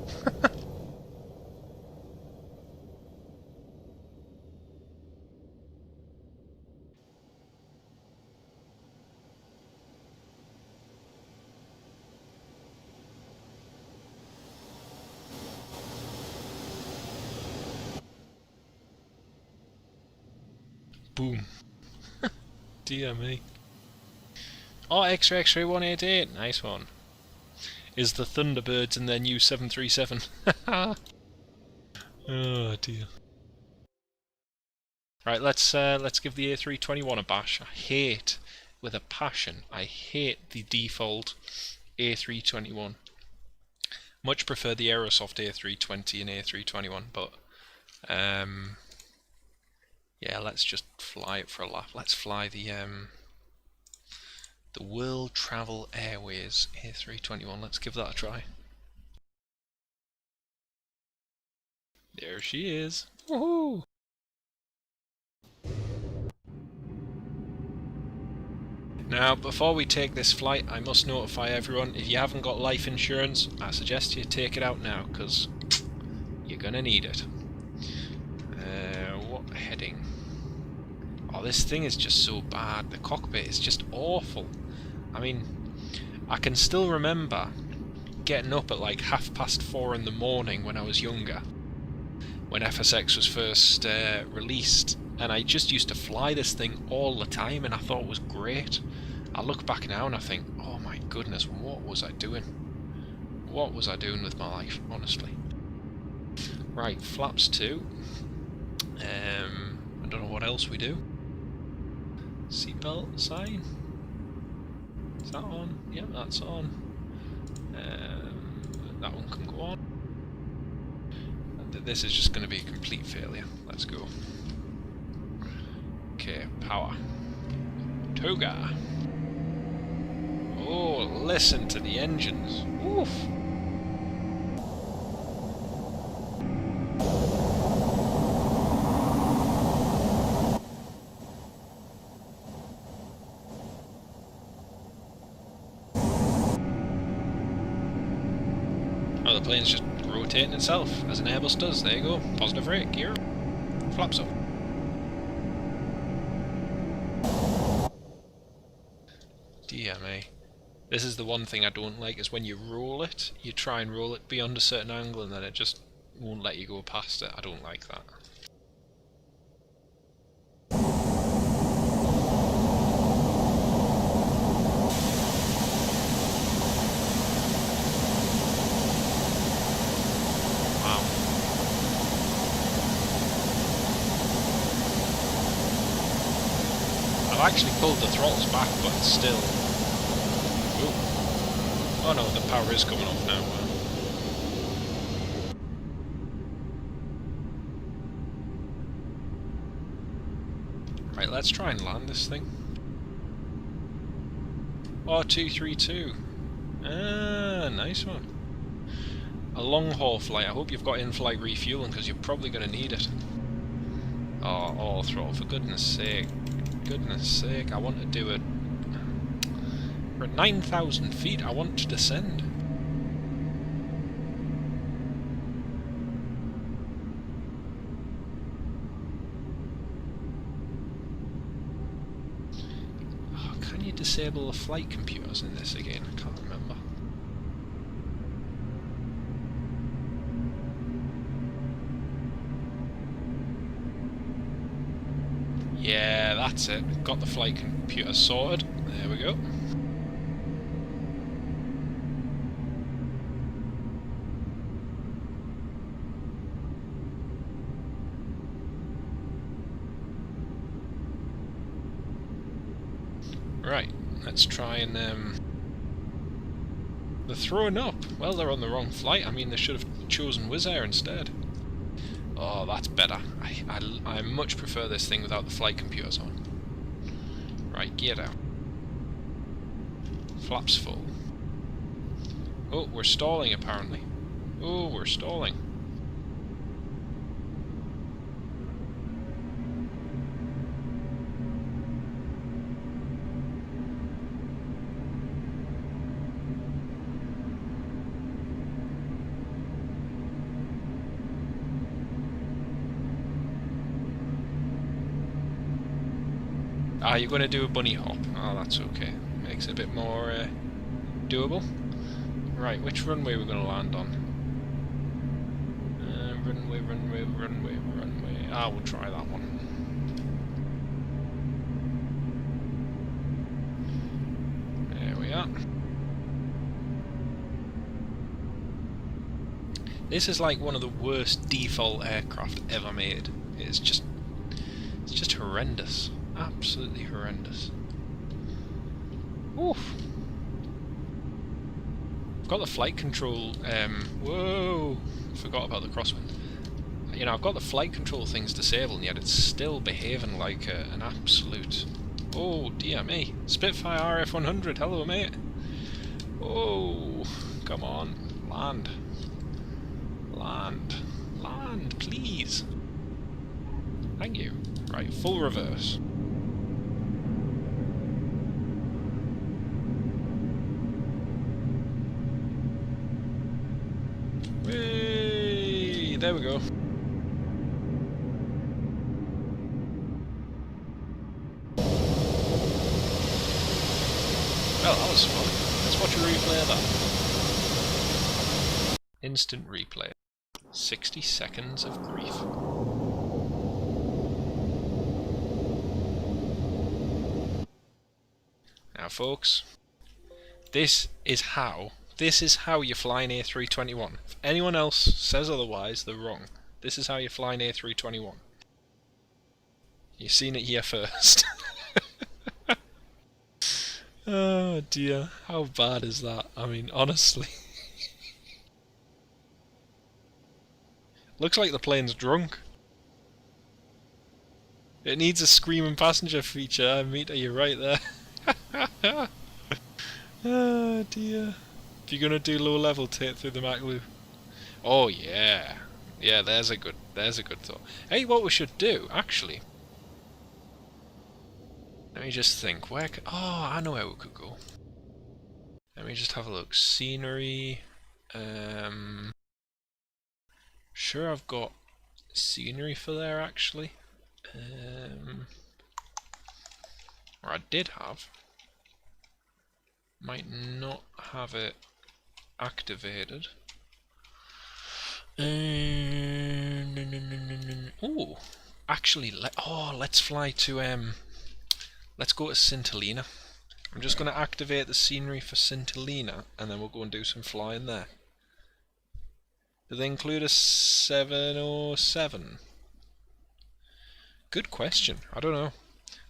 Boom. Dear me. Oh, X-ray 188, nice one. Is the Thunderbirds in their new 737. Oh dear. Right, let's give the A321 a bash. I hate, with a passion, I hate the default A321. Much prefer the Aerosoft A320 and A321, but yeah, let's just fly it for a lap. Let's fly the World Travel Airways A321. Let's give that a try. There she is. Woohoo! Now, before we take this flight, I must notify everyone, if you haven't got life insurance, I suggest you take it out now, because you're gonna need it. What heading? Oh, this thing is just so bad. The cockpit is just awful. I mean, I can still remember getting up at like 4:30 in the morning when I was younger, when FSX was first released, and I just used to fly this thing all the time, and I thought it was great. I look back now and I think, oh my goodness, what was I doing? What was I doing with my life, honestly? Right, flaps 2. I don't know what else we do. Seatbelt sign? Is that on? Yep, that's on. That one can go on. And this is just going to be a complete failure. Let's go. Okay, power. Toga. Oh, listen to the engines. Oof. Oh, the plane's just rotating itself, as an Airbus does. There you go. Positive rate, gear. Flaps up. Dear me. This is the one thing I don't like, is when you roll it, you try and roll it beyond a certain angle and then it just won't let you go past it. I don't like that. Wow. I've actually pulled the throttles back, but it's still... Oh no, the power is coming off now. Right, let's try and land this thing. Oh, 232. Ah, nice one. A long haul flight. I hope you've got in-flight refueling because you're probably going to need it. Oh, all throttle, for goodness sake. Goodness sake, I want to do it. We're at 9,000 feet, I want to descend. Oh, can you disable the flight computers in this again? I can't remember. Yeah, that's it. Got the flight computer sorted. There we go. Right, let's try and they're throwing up. Well, they're on the wrong flight. I mean, they should have chosen Wizz Air instead. Oh, that's better. I much prefer this thing without the flight computers on. Right, gear down. Flaps full. Oh, we're stalling apparently. Oh, we're stalling. Ah, you're going to do a bunny hop. Oh, that's okay. Makes it a bit more doable. Right, which runway we're going to land on? Runway. Ah, we'll try that one. There we are. This is like one of the worst default aircraft ever made. It's just horrendous. Absolutely horrendous. Oof. I've got the flight control, whoa! Forgot about the crosswind. You know, I've got the flight control things disabled, and yet it's still behaving like an absolute... Oh, dear me. Spitfire RF-100, hello mate. Oh, come on. Land. Land. Land, please. Thank you. Right, full reverse. Whee! There we go. Well, that was fun. Let's watch a replay of that. Instant replay. 60 seconds of grief. Now folks, this is how you fly an A321. If anyone else says otherwise, they're wrong. This is how you fly an A321. You've seen it here first. Oh dear, how bad is that? I mean, honestly. Looks like the plane's drunk. It needs a screaming passenger feature. I mean, you're right there. Oh dear. If you're gonna do low level, take through the MacLoo. Oh yeah. Yeah, there's a good thought. Hey, what we should do, actually. Let me just think, where could... Oh, I know where we could go. Let me just have a look. Scenery. Sure, I've got scenery for there, actually. Or I did have. Might not have it activated. Oh, actually, let's fly to let's go to Sintolina. I'm just going to activate the scenery for Sintolina, and then we'll go and do some flying there. Do they include a 707? Good question. I don't know.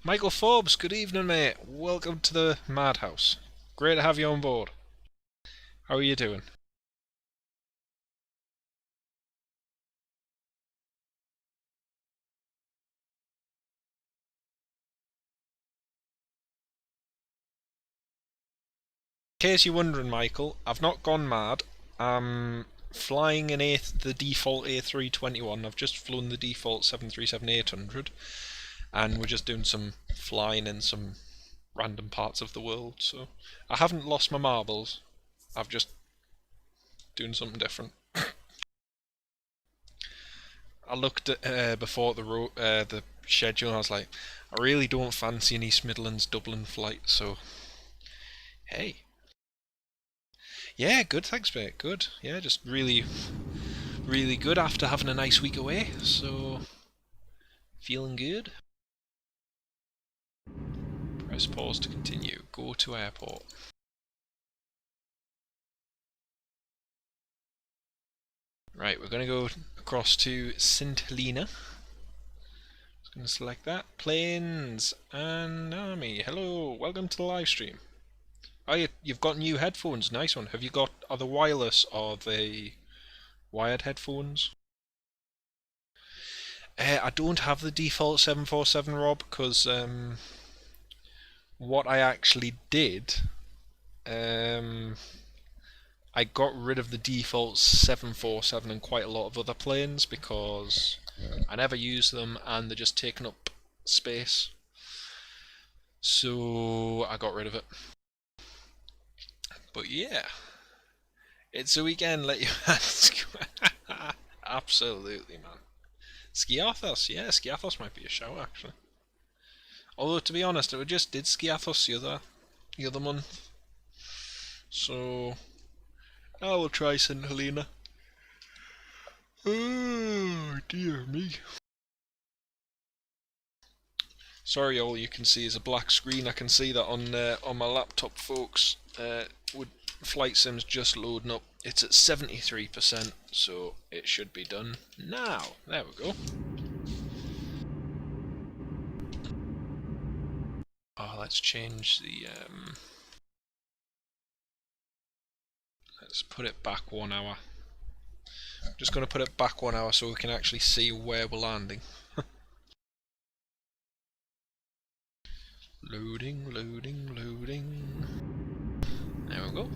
Michael Forbes, good evening, mate. Welcome to the Madhouse. Great to have you on board. How are you doing? In case you're wondering, Michael, I've not gone mad. I'm flying the default A321. I've just flown the default 737-800, and we're just doing some flying in some random parts of the world. So I haven't lost my marbles. I've just doing something different. I looked at before the schedule, and I was like, I really don't fancy an East Midlands Dublin flight. So hey. Yeah, good, thanks mate, good. Yeah, just really, really good after having a nice week away, so feeling good. Press pause to continue. Go to airport. Right, we're going to go across to St. Helena. Just going to select that. Planes and Army. Hello, welcome to the live stream. Oh, you've got new headphones. Nice one. Have you got, are they wireless or the wired headphones? I don't have the default 747 Rob, because what I actually did, I got rid of the default 747 and quite a lot of other planes because I never use them and they're just taking up space. So I got rid of it. But yeah, it's a weekend, let you ask. Absolutely, man. Skiathos, yeah, Skiathos might be a show actually. Although to be honest, I just did Skiathos the other month. So I will try St. Helena. Oh dear me. Sorry, all you can see is a black screen. I can see that on my laptop, folks. With Flight Sim's just loading up. It's at 73%, so it should be done now. There we go. Oh, let's change the. Let's put it back 1 hour. Just going to put it back 1 hour so we can actually see where we're landing. Loading, loading, loading. There we go.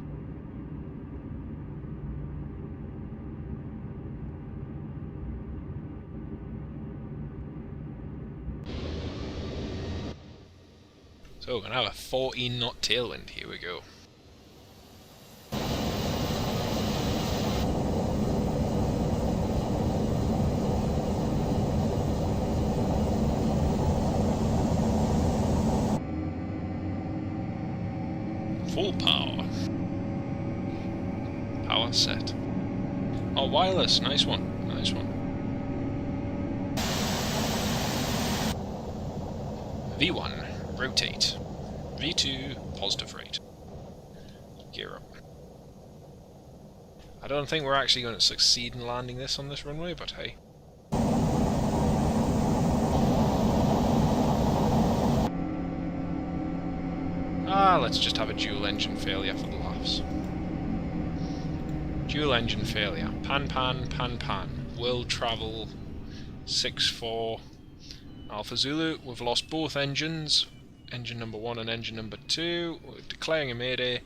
So we're going to have a 14 knot tailwind. Here we go. Full power. Power set. Oh, wireless. Nice one. Nice one. V1, rotate. V2, positive rate. Gear up. I don't think we're actually going to succeed in landing this on this runway, but hey. Let's just have a dual engine failure for the laughs. Dual engine failure. Pan, pan, pan, pan. World travel 6-4 Alpha Zulu. We've lost both engines. Engine number 1 and engine number 2. We're declaring a mayday.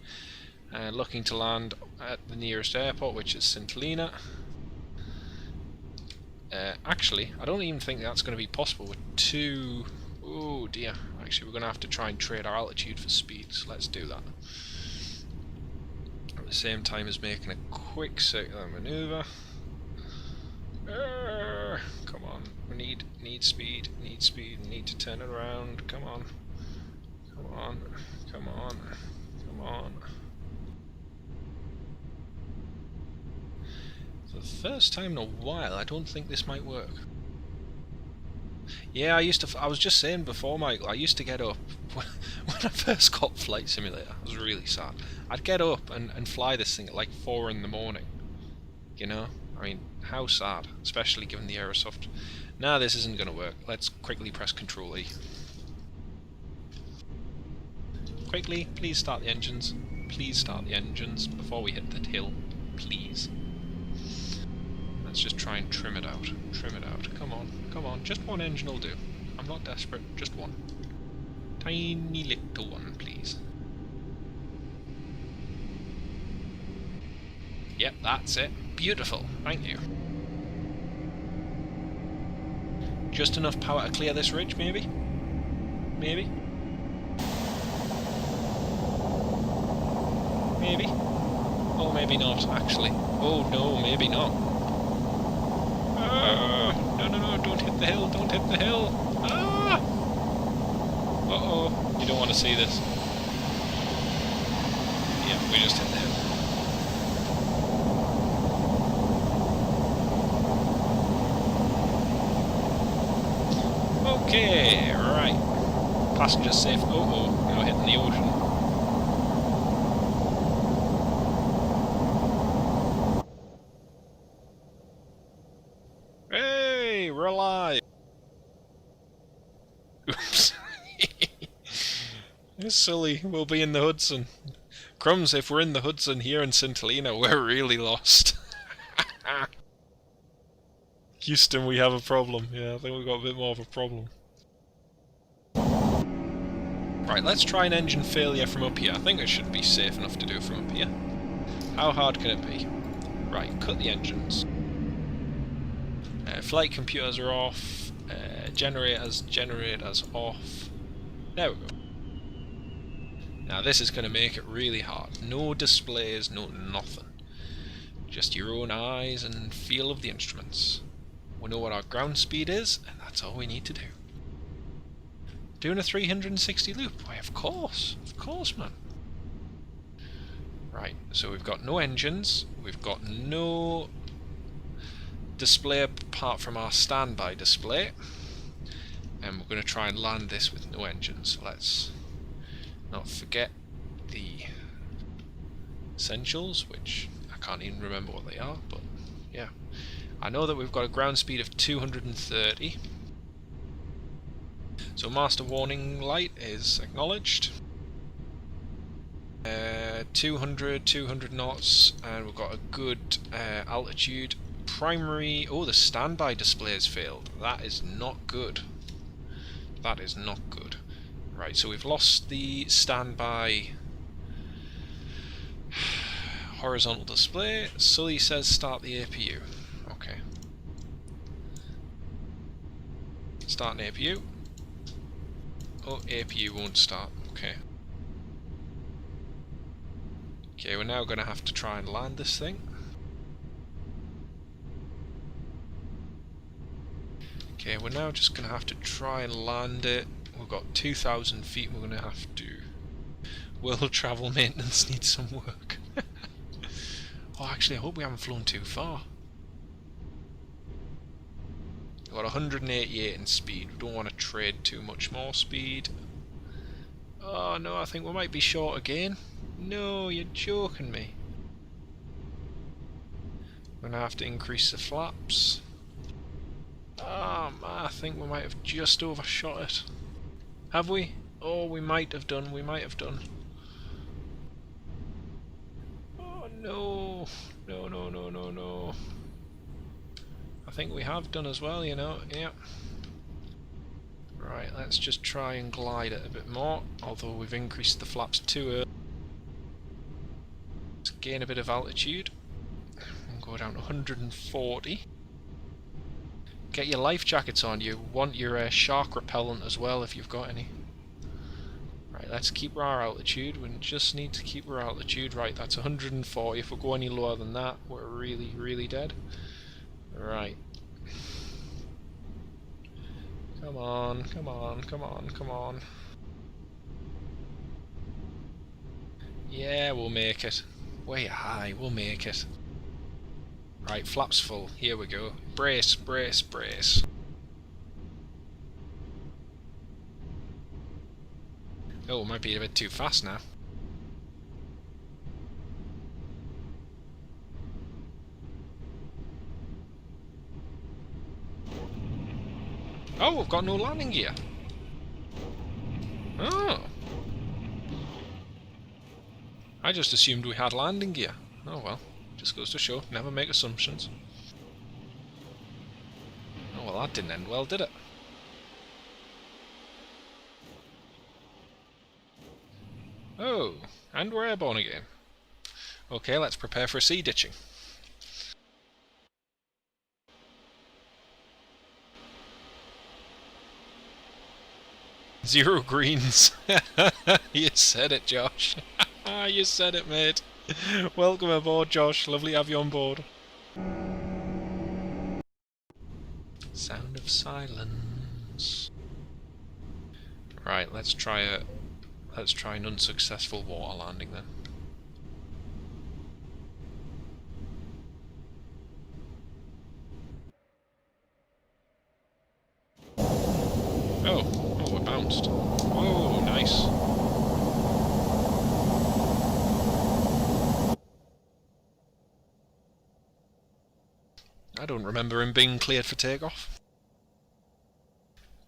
Looking to land at the nearest airport, which is St. Helena. Actually, I don't even think that's going to be possible with two. Oh dear. Actually, we're going to have to try and trade our altitude for speed, so let's do that. At the same time as making a quick circular maneuver. Come on. We need speed, need speed, need to turn it around. Come on. Come on. Come on. Come on. For the first time in a while, I don't think this might work. Yeah, I was just saying before, Michael, I used to get up, when I first got Flight Simulator, I was really sad. I'd get up and fly this thing at like 4 in the morning, you know? I mean, how sad, especially given the Aerosoft. Nah, this isn't going to work. Let's quickly press Control E. Quickly, please start the engines. please start the engines before we hit that hill. Please. Let's just try and trim it out. Trim it out. Come on, come on. Just one engine will do. I'm not desperate, just one. Tiny little one, please. Yep, that's it. Beautiful. Thank you. Just enough power to clear this ridge, maybe? Maybe? Maybe? Oh, maybe not, actually. Oh, no, maybe not. No, no, no, don't hit the hill, don't hit the hill! Ah! Uh-oh, you don't want to see this. Yeah, we just hit the hill. Okay, right. Passenger safe. Oh, now hitting the ocean. Hey, we're alive. Oops. Silly, we'll be in the Hudson. Crumbs, if we're in the Hudson here in Centolina, we're really lost. Houston, we have a problem. Yeah, I think we've got a bit more of a problem. Right, let's try an engine failure from up here. I think it should be safe enough to do from up here. How hard can it be? Right, cut the engines. Flight computers are off. Generators off. There we go. Now this is going to make it really hard. No displays, no nothing. Just your own eyes and feel of the instruments. We know what our ground speed is, and that's all we need to do. Doing a 360 loop? Why, of course, man. Right, so we've got no engines, we've got no display apart from our standby display, and we're going to try and land this with no engines. Let's not forget the essentials, which I can't even remember what they are, but yeah. I know that we've got a ground speed of 230. So master warning light is acknowledged. 200 knots, and we've got a good altitude. Primary... Oh, the standby display has failed. That is not good. That is not good. Right, so we've lost the standby horizontal display. Sully says start the APU. Okay. Start an APU. Oh, APU won't start. Okay. Okay, we're now going to have to try and land this thing. Okay, we're now just going to have to try and land it. We've got 2,000 feet, we're going to have to... World travel maintenance needs some work. Oh, actually, I hope we haven't flown too far. We've got 188 in speed. We don't want to trade too much more speed. Oh, no, I think we might be short again. No, you're joking me. We're going to have to increase the flaps. Oh, man, I think we might have just overshot it. Have we? Oh, we might have done, we might have done. Oh, no. No, no, no, no, no. I think we have done as well, you know, yeah. Right, let's just try and glide it a bit more, although we've increased the flaps too early. Let's gain a bit of altitude. And go down to 140. Get your life jackets on. You want your shark repellent as well if you've got any. Right, let's keep our altitude. We just need to keep our altitude. Right, that's 140. If we go any lower than that, we're really, really dead. Right. Come on, come on, come on, come on. Yeah, we'll make it. Way high, we'll make it. Right, flaps full. Here we go. Brace, brace, brace. Oh, might be a bit too fast now. Oh, we've got no landing gear. Oh. I just assumed we had landing gear. Oh well, just goes to show, never make assumptions. Oh well, that didn't end well, did it? Oh, and we're airborne again. Okay, let's prepare for a sea ditching. Zero greens. You said it, Josh. You said it, mate. Welcome aboard, Josh. Lovely to have you on board. Sound of silence. Right, let's try an unsuccessful water landing then. Oh, we're bounced. Whoa, nice. I don't remember him being cleared for takeoff.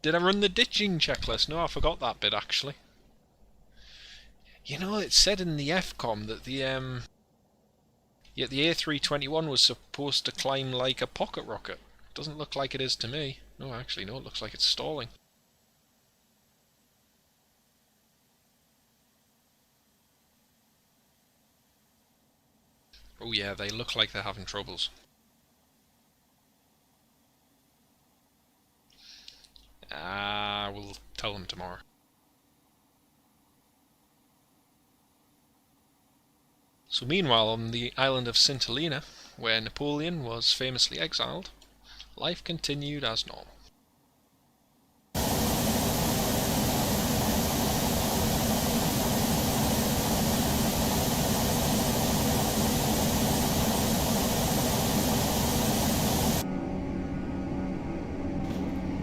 Did I run the ditching checklist? No, I forgot that bit actually. You know, it said in the FCOM that the A321 was supposed to climb like a pocket rocket. Doesn't look like it is to me. No, actually, no, it looks like it's stalling. Oh yeah, they look like they're having troubles. We'll tell them tomorrow. So meanwhile, on the island of St. Helena, where Napoleon was famously exiled, life continued as normal.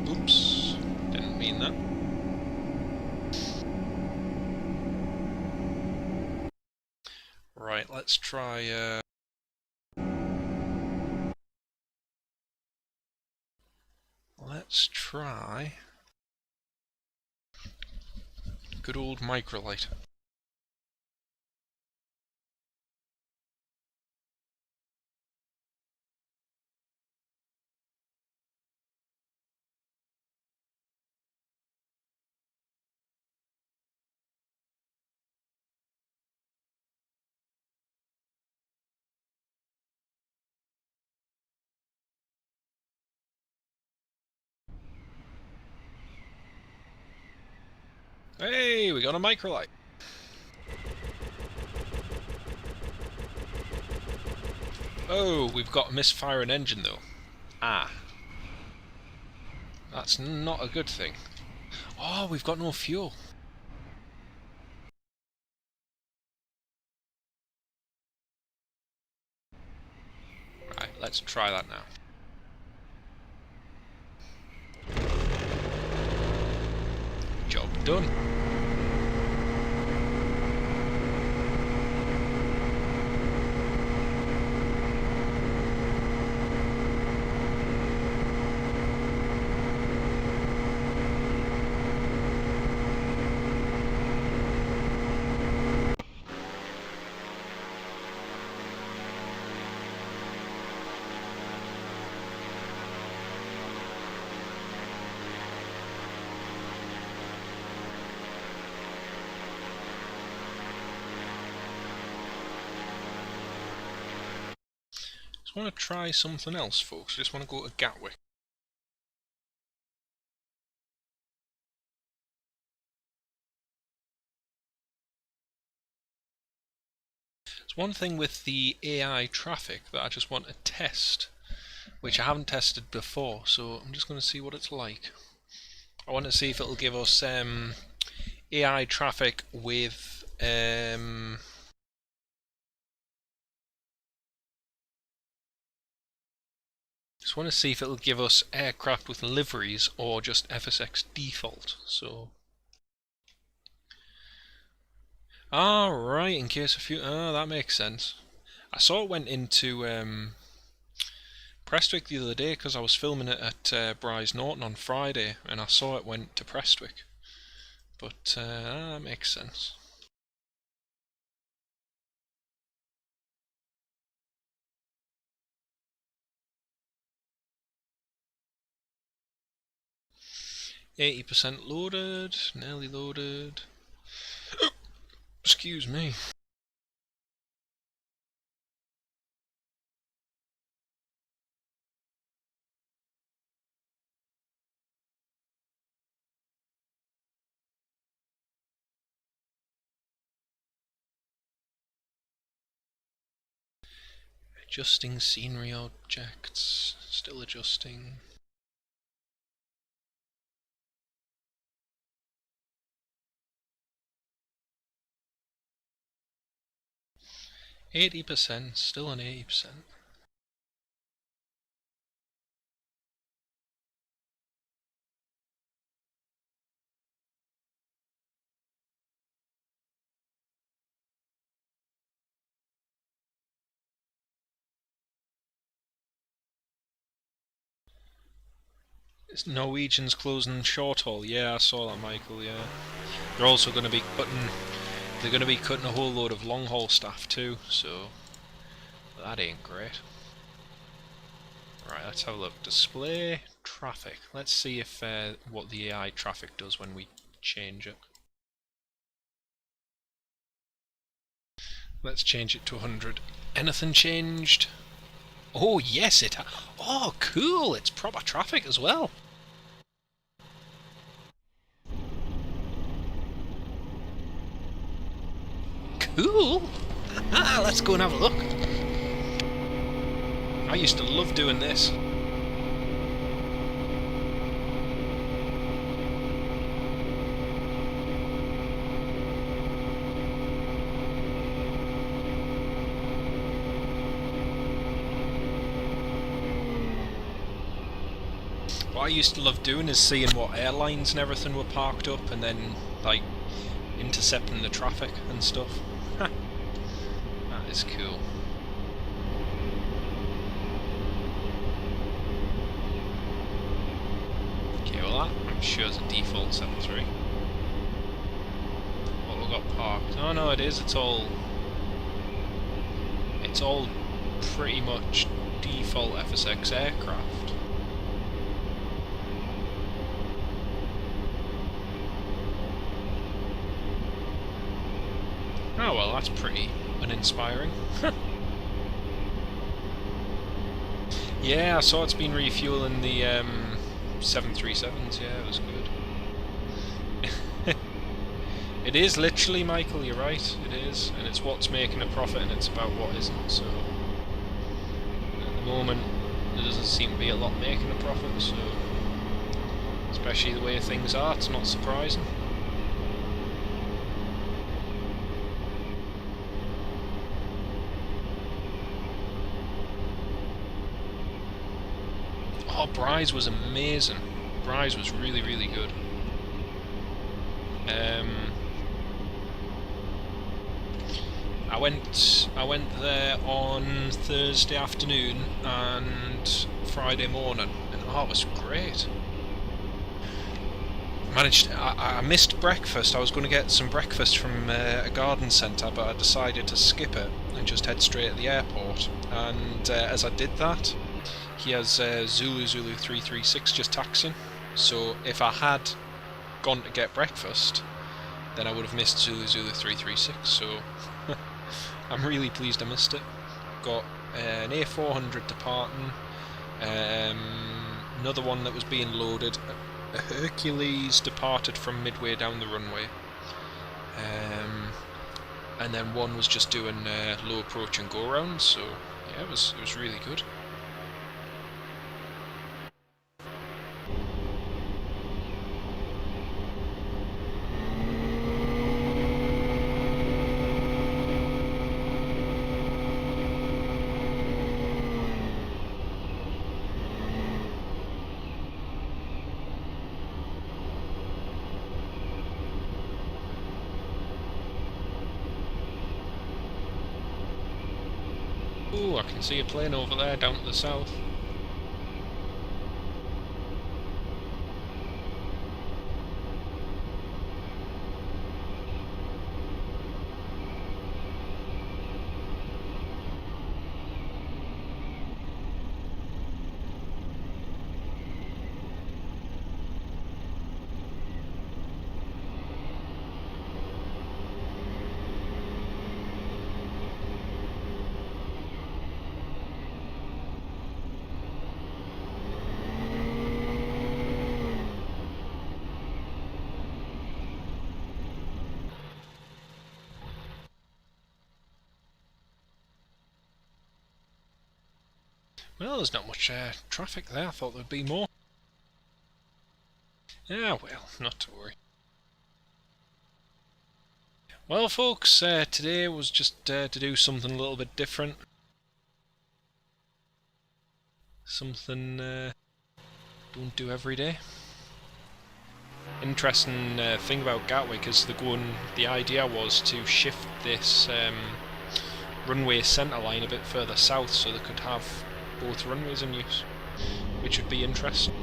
Oops, didn't mean that. Right, let's try good old microlight. Hey, we got a microlight. Oh, we've got a misfiring engine though. Ah. That's not a good thing. Oh, we've got no fuel. Right, let's try that now. Job done. I want to try something else, folks. I just want to go to Gatwick. There's one thing with the AI traffic that I just want to test, which I haven't tested before, so I'm just going to see what it's like. I want to see if it'll give us AI traffic with just want to see if it'll give us aircraft with liveries or just FSX default. So, right, in case a few. That makes sense. I saw it went into Prestwick the other day because I was filming it at VRYR Norton on Friday, and I saw it went to Prestwick. But that makes sense. 80% loaded, nearly loaded. Excuse me. Adjusting scenery objects, still adjusting. %, still on 80%. Norwegians closing short haul. Yeah, I saw that, Michael. Yeah, they're also going to be cutting. They're going to be cutting a whole load of long haul staff too. So that ain't great. Right, let's have a look. Display traffic. Let's see if what the AI traffic does when we change it. Let's change it to 100. Anything changed? Oh yes, it. Oh, cool! It's proper traffic as well. Cool! Let's go and have a look. I used to love doing this. What I used to love doing is seeing what airlines and everything were parked up and then, like, intercepting the traffic and stuff. That is cool. Okay, well that, I'm sure is a default 7.3. What we got parked? Oh no, it is, it's all pretty much default FSX aircraft. Oh well, that's pretty uninspiring. Yeah, I saw it's been refueling the 737s, yeah, it was good. It is literally, Michael, you're right, it is. And it's what's making a profit and it's about what isn't, so... At the moment, there doesn't seem to be a lot making a profit, so... Especially the way things are, it's not surprising. Oh, VRYR was amazing. VRYR was really, really good. I went there on Thursday afternoon and Friday morning, and oh, it was great. I missed breakfast. I was going to get some breakfast from a garden centre, but I decided to skip it and just head straight at the airport. And as I did that, he has Zulu 336 just taxiing. So if I had gone to get breakfast, then I would have missed Zulu 336. So I'm really pleased I missed it. Got an A400 departing, another one that was being loaded. A Hercules departed from midway down the runway, and then one was just doing low approach and go round. So yeah, it was really good. Ooh, I can see a plane over there down to the south. Well, there's not much traffic there. I thought there'd be more. Ah, well, not to worry. Well, folks, today was just to do something a little bit different. Something don't do every day. Interesting thing about Gatwick is the idea was to shift this runway centre line a bit further south so they could have both runways in use, which would be interesting.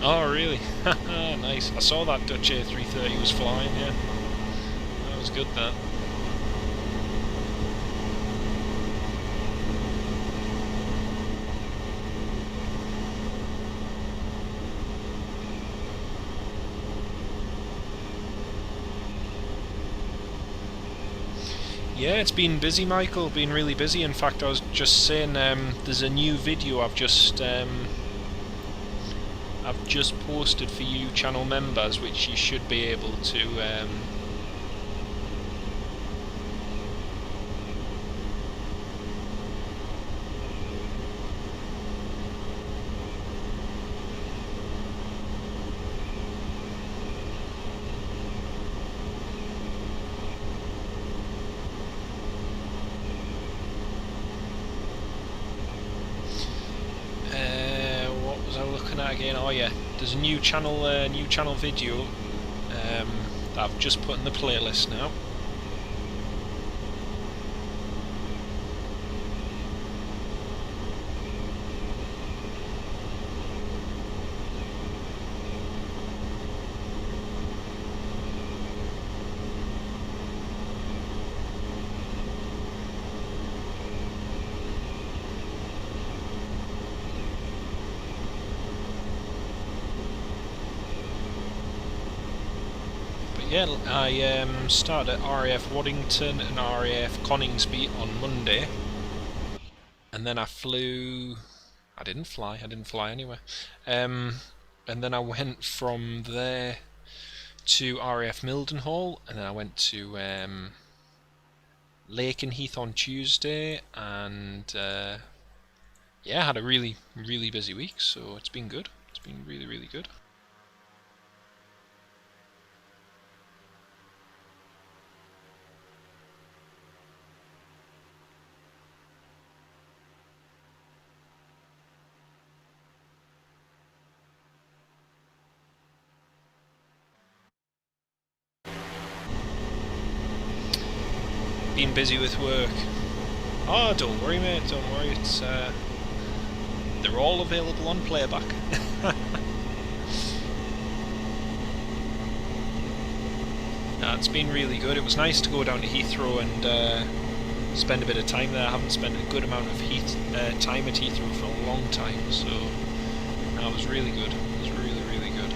Oh, really? Nice. I saw that Dutch A330 was flying, yeah. That was good, that. Yeah, it's been busy, Michael. Been really busy. In fact, I was just saying, there's a new video I've just posted for you channel members, which you should be able to what was I looking at again? Oh yeah, there's a new channel video that I've just put in the playlist now. Yeah, I started at RAF Waddington and RAF Coningsby on Monday, and then I flew. I didn't fly anywhere. And then I went from there to RAF Mildenhall, and then I went to Lakenheath on Tuesday, and yeah, I had a really busy week, so it's been good. It's been really good. Been busy with work. Oh, don't worry, mate. Don't worry. It's they're all available on playback. No, it's been really good. It was nice to go down to Heathrow and spend a bit of time there. I haven't spent a good amount of time at Heathrow for a long time, so no, it was really good. It was really good.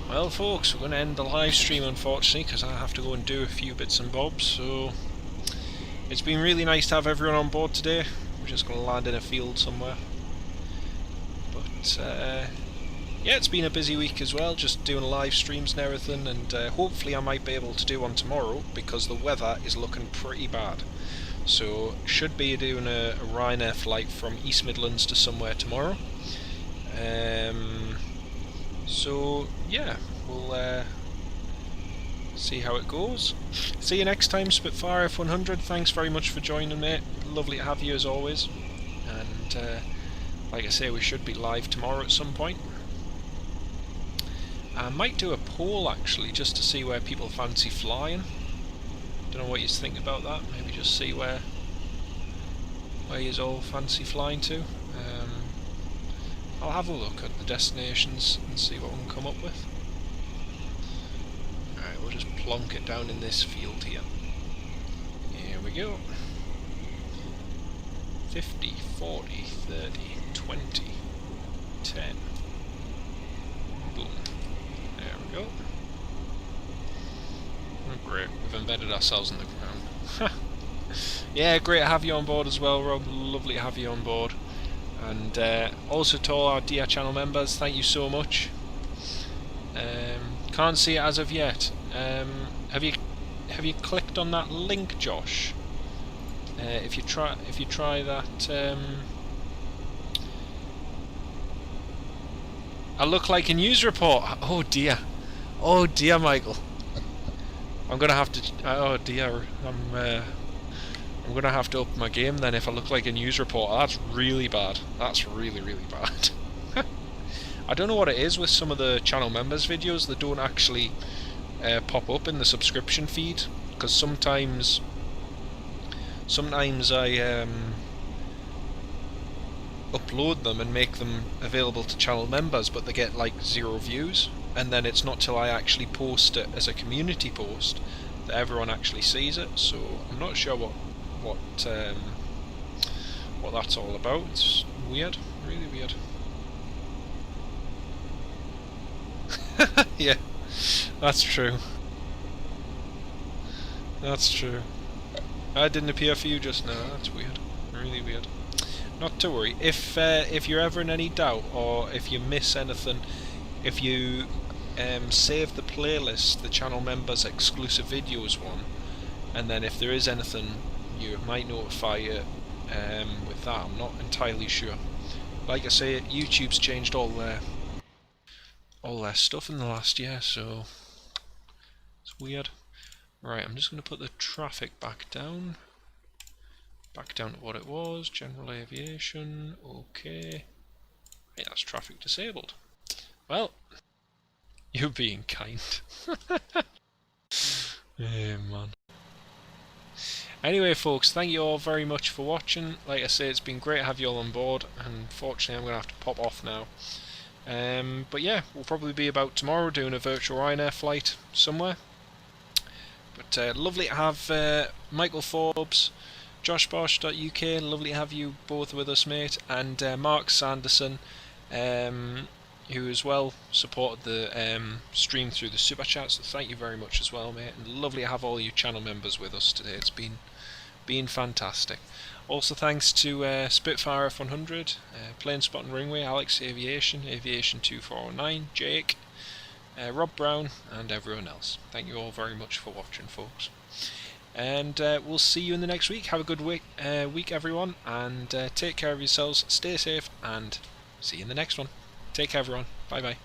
Well folks, we're going to end the live stream unfortunately because I have to go and do a few bits and bobs, so it's been really nice to have everyone on board today. We're just going to land in a field somewhere. But yeah, it's been a busy week as well, just doing live streams and everything, and hopefully I might be able to do one tomorrow because the weather is looking pretty bad. So should be doing a Ryanair flight from East Midlands to somewhere tomorrow. So yeah, we'll see how it goes. See you next time, Spitfire F100. Thanks very much for joining, mate. Lovely to have you as always. And like I say, we should be live tomorrow at some point. I might do a poll actually, just to see where people fancy flying. Don't know what you think about that. Maybe just see where you all fancy flying to. I'll have a look at the destinations and see what we can come up with. Alright, we'll just plonk it down in this field here. Here we go. 50, 40, 30, 20, 10. Boom. There we go. Oh, great, we've embedded ourselves in the ground. Yeah, great to have you on board as well, Rob. Lovely to have you on board. And also to all our DR channel members, thank you so much. Can't see it as of yet. Have you clicked on that link, Josh? If you try that, I look like a news report. Oh dear, Michael. I'm gonna have to. Oh dear, I'm gonna have to up my game then if I look like a news reporter. That's really bad. That's really, really bad. I don't know what it is with some of the channel members' videos. They don't actually pop up in the subscription feed, because sometimes I upload them and make them available to channel members, but they get like 0 views, and then it's not till I actually post it as a community post that everyone actually sees it. So I'm not sure what that's all about. It's weird, really weird. Yeah, that's true. That's true. I didn't appear for you just now. That's weird. Really weird. Not to worry. If you're ever in any doubt, or if you miss anything, if you save the playlist, the channel members exclusive videos one, and then if there is anything, you might notify you with that. I'm not entirely sure. Like I say, YouTube's changed all their stuff in the last year, so it's weird. Right, I'm just going to put the traffic back down to what it was. General aviation, okay. Right, that's traffic disabled. Well, you're being kind. Yeah, man. Anyway, folks, thank you all very much for watching. Like I say, it's been great to have you all on board, and unfortunately I'm going to have to pop off now. But yeah, we'll probably be about tomorrow doing a virtual Ryanair flight somewhere. But lovely to have Michael Forbes, JoshBosch.uk, lovely to have you both with us, mate, and Mark Sanderson, who as well supported the stream through the super chat, so thank you very much as well, mate, and lovely to have all you channel members with us today. It's been fantastic. Also thanks to Spitfire F100, Plane Spot and Ringway, Alex Aviation, Aviation 2409, Jake, Rob Brown, and everyone else. Thank you all very much for watching, folks. And we'll see you in the next week. Have a good week everyone, and take care of yourselves, stay safe, and see you in the next one. Take care, everyone. Bye bye.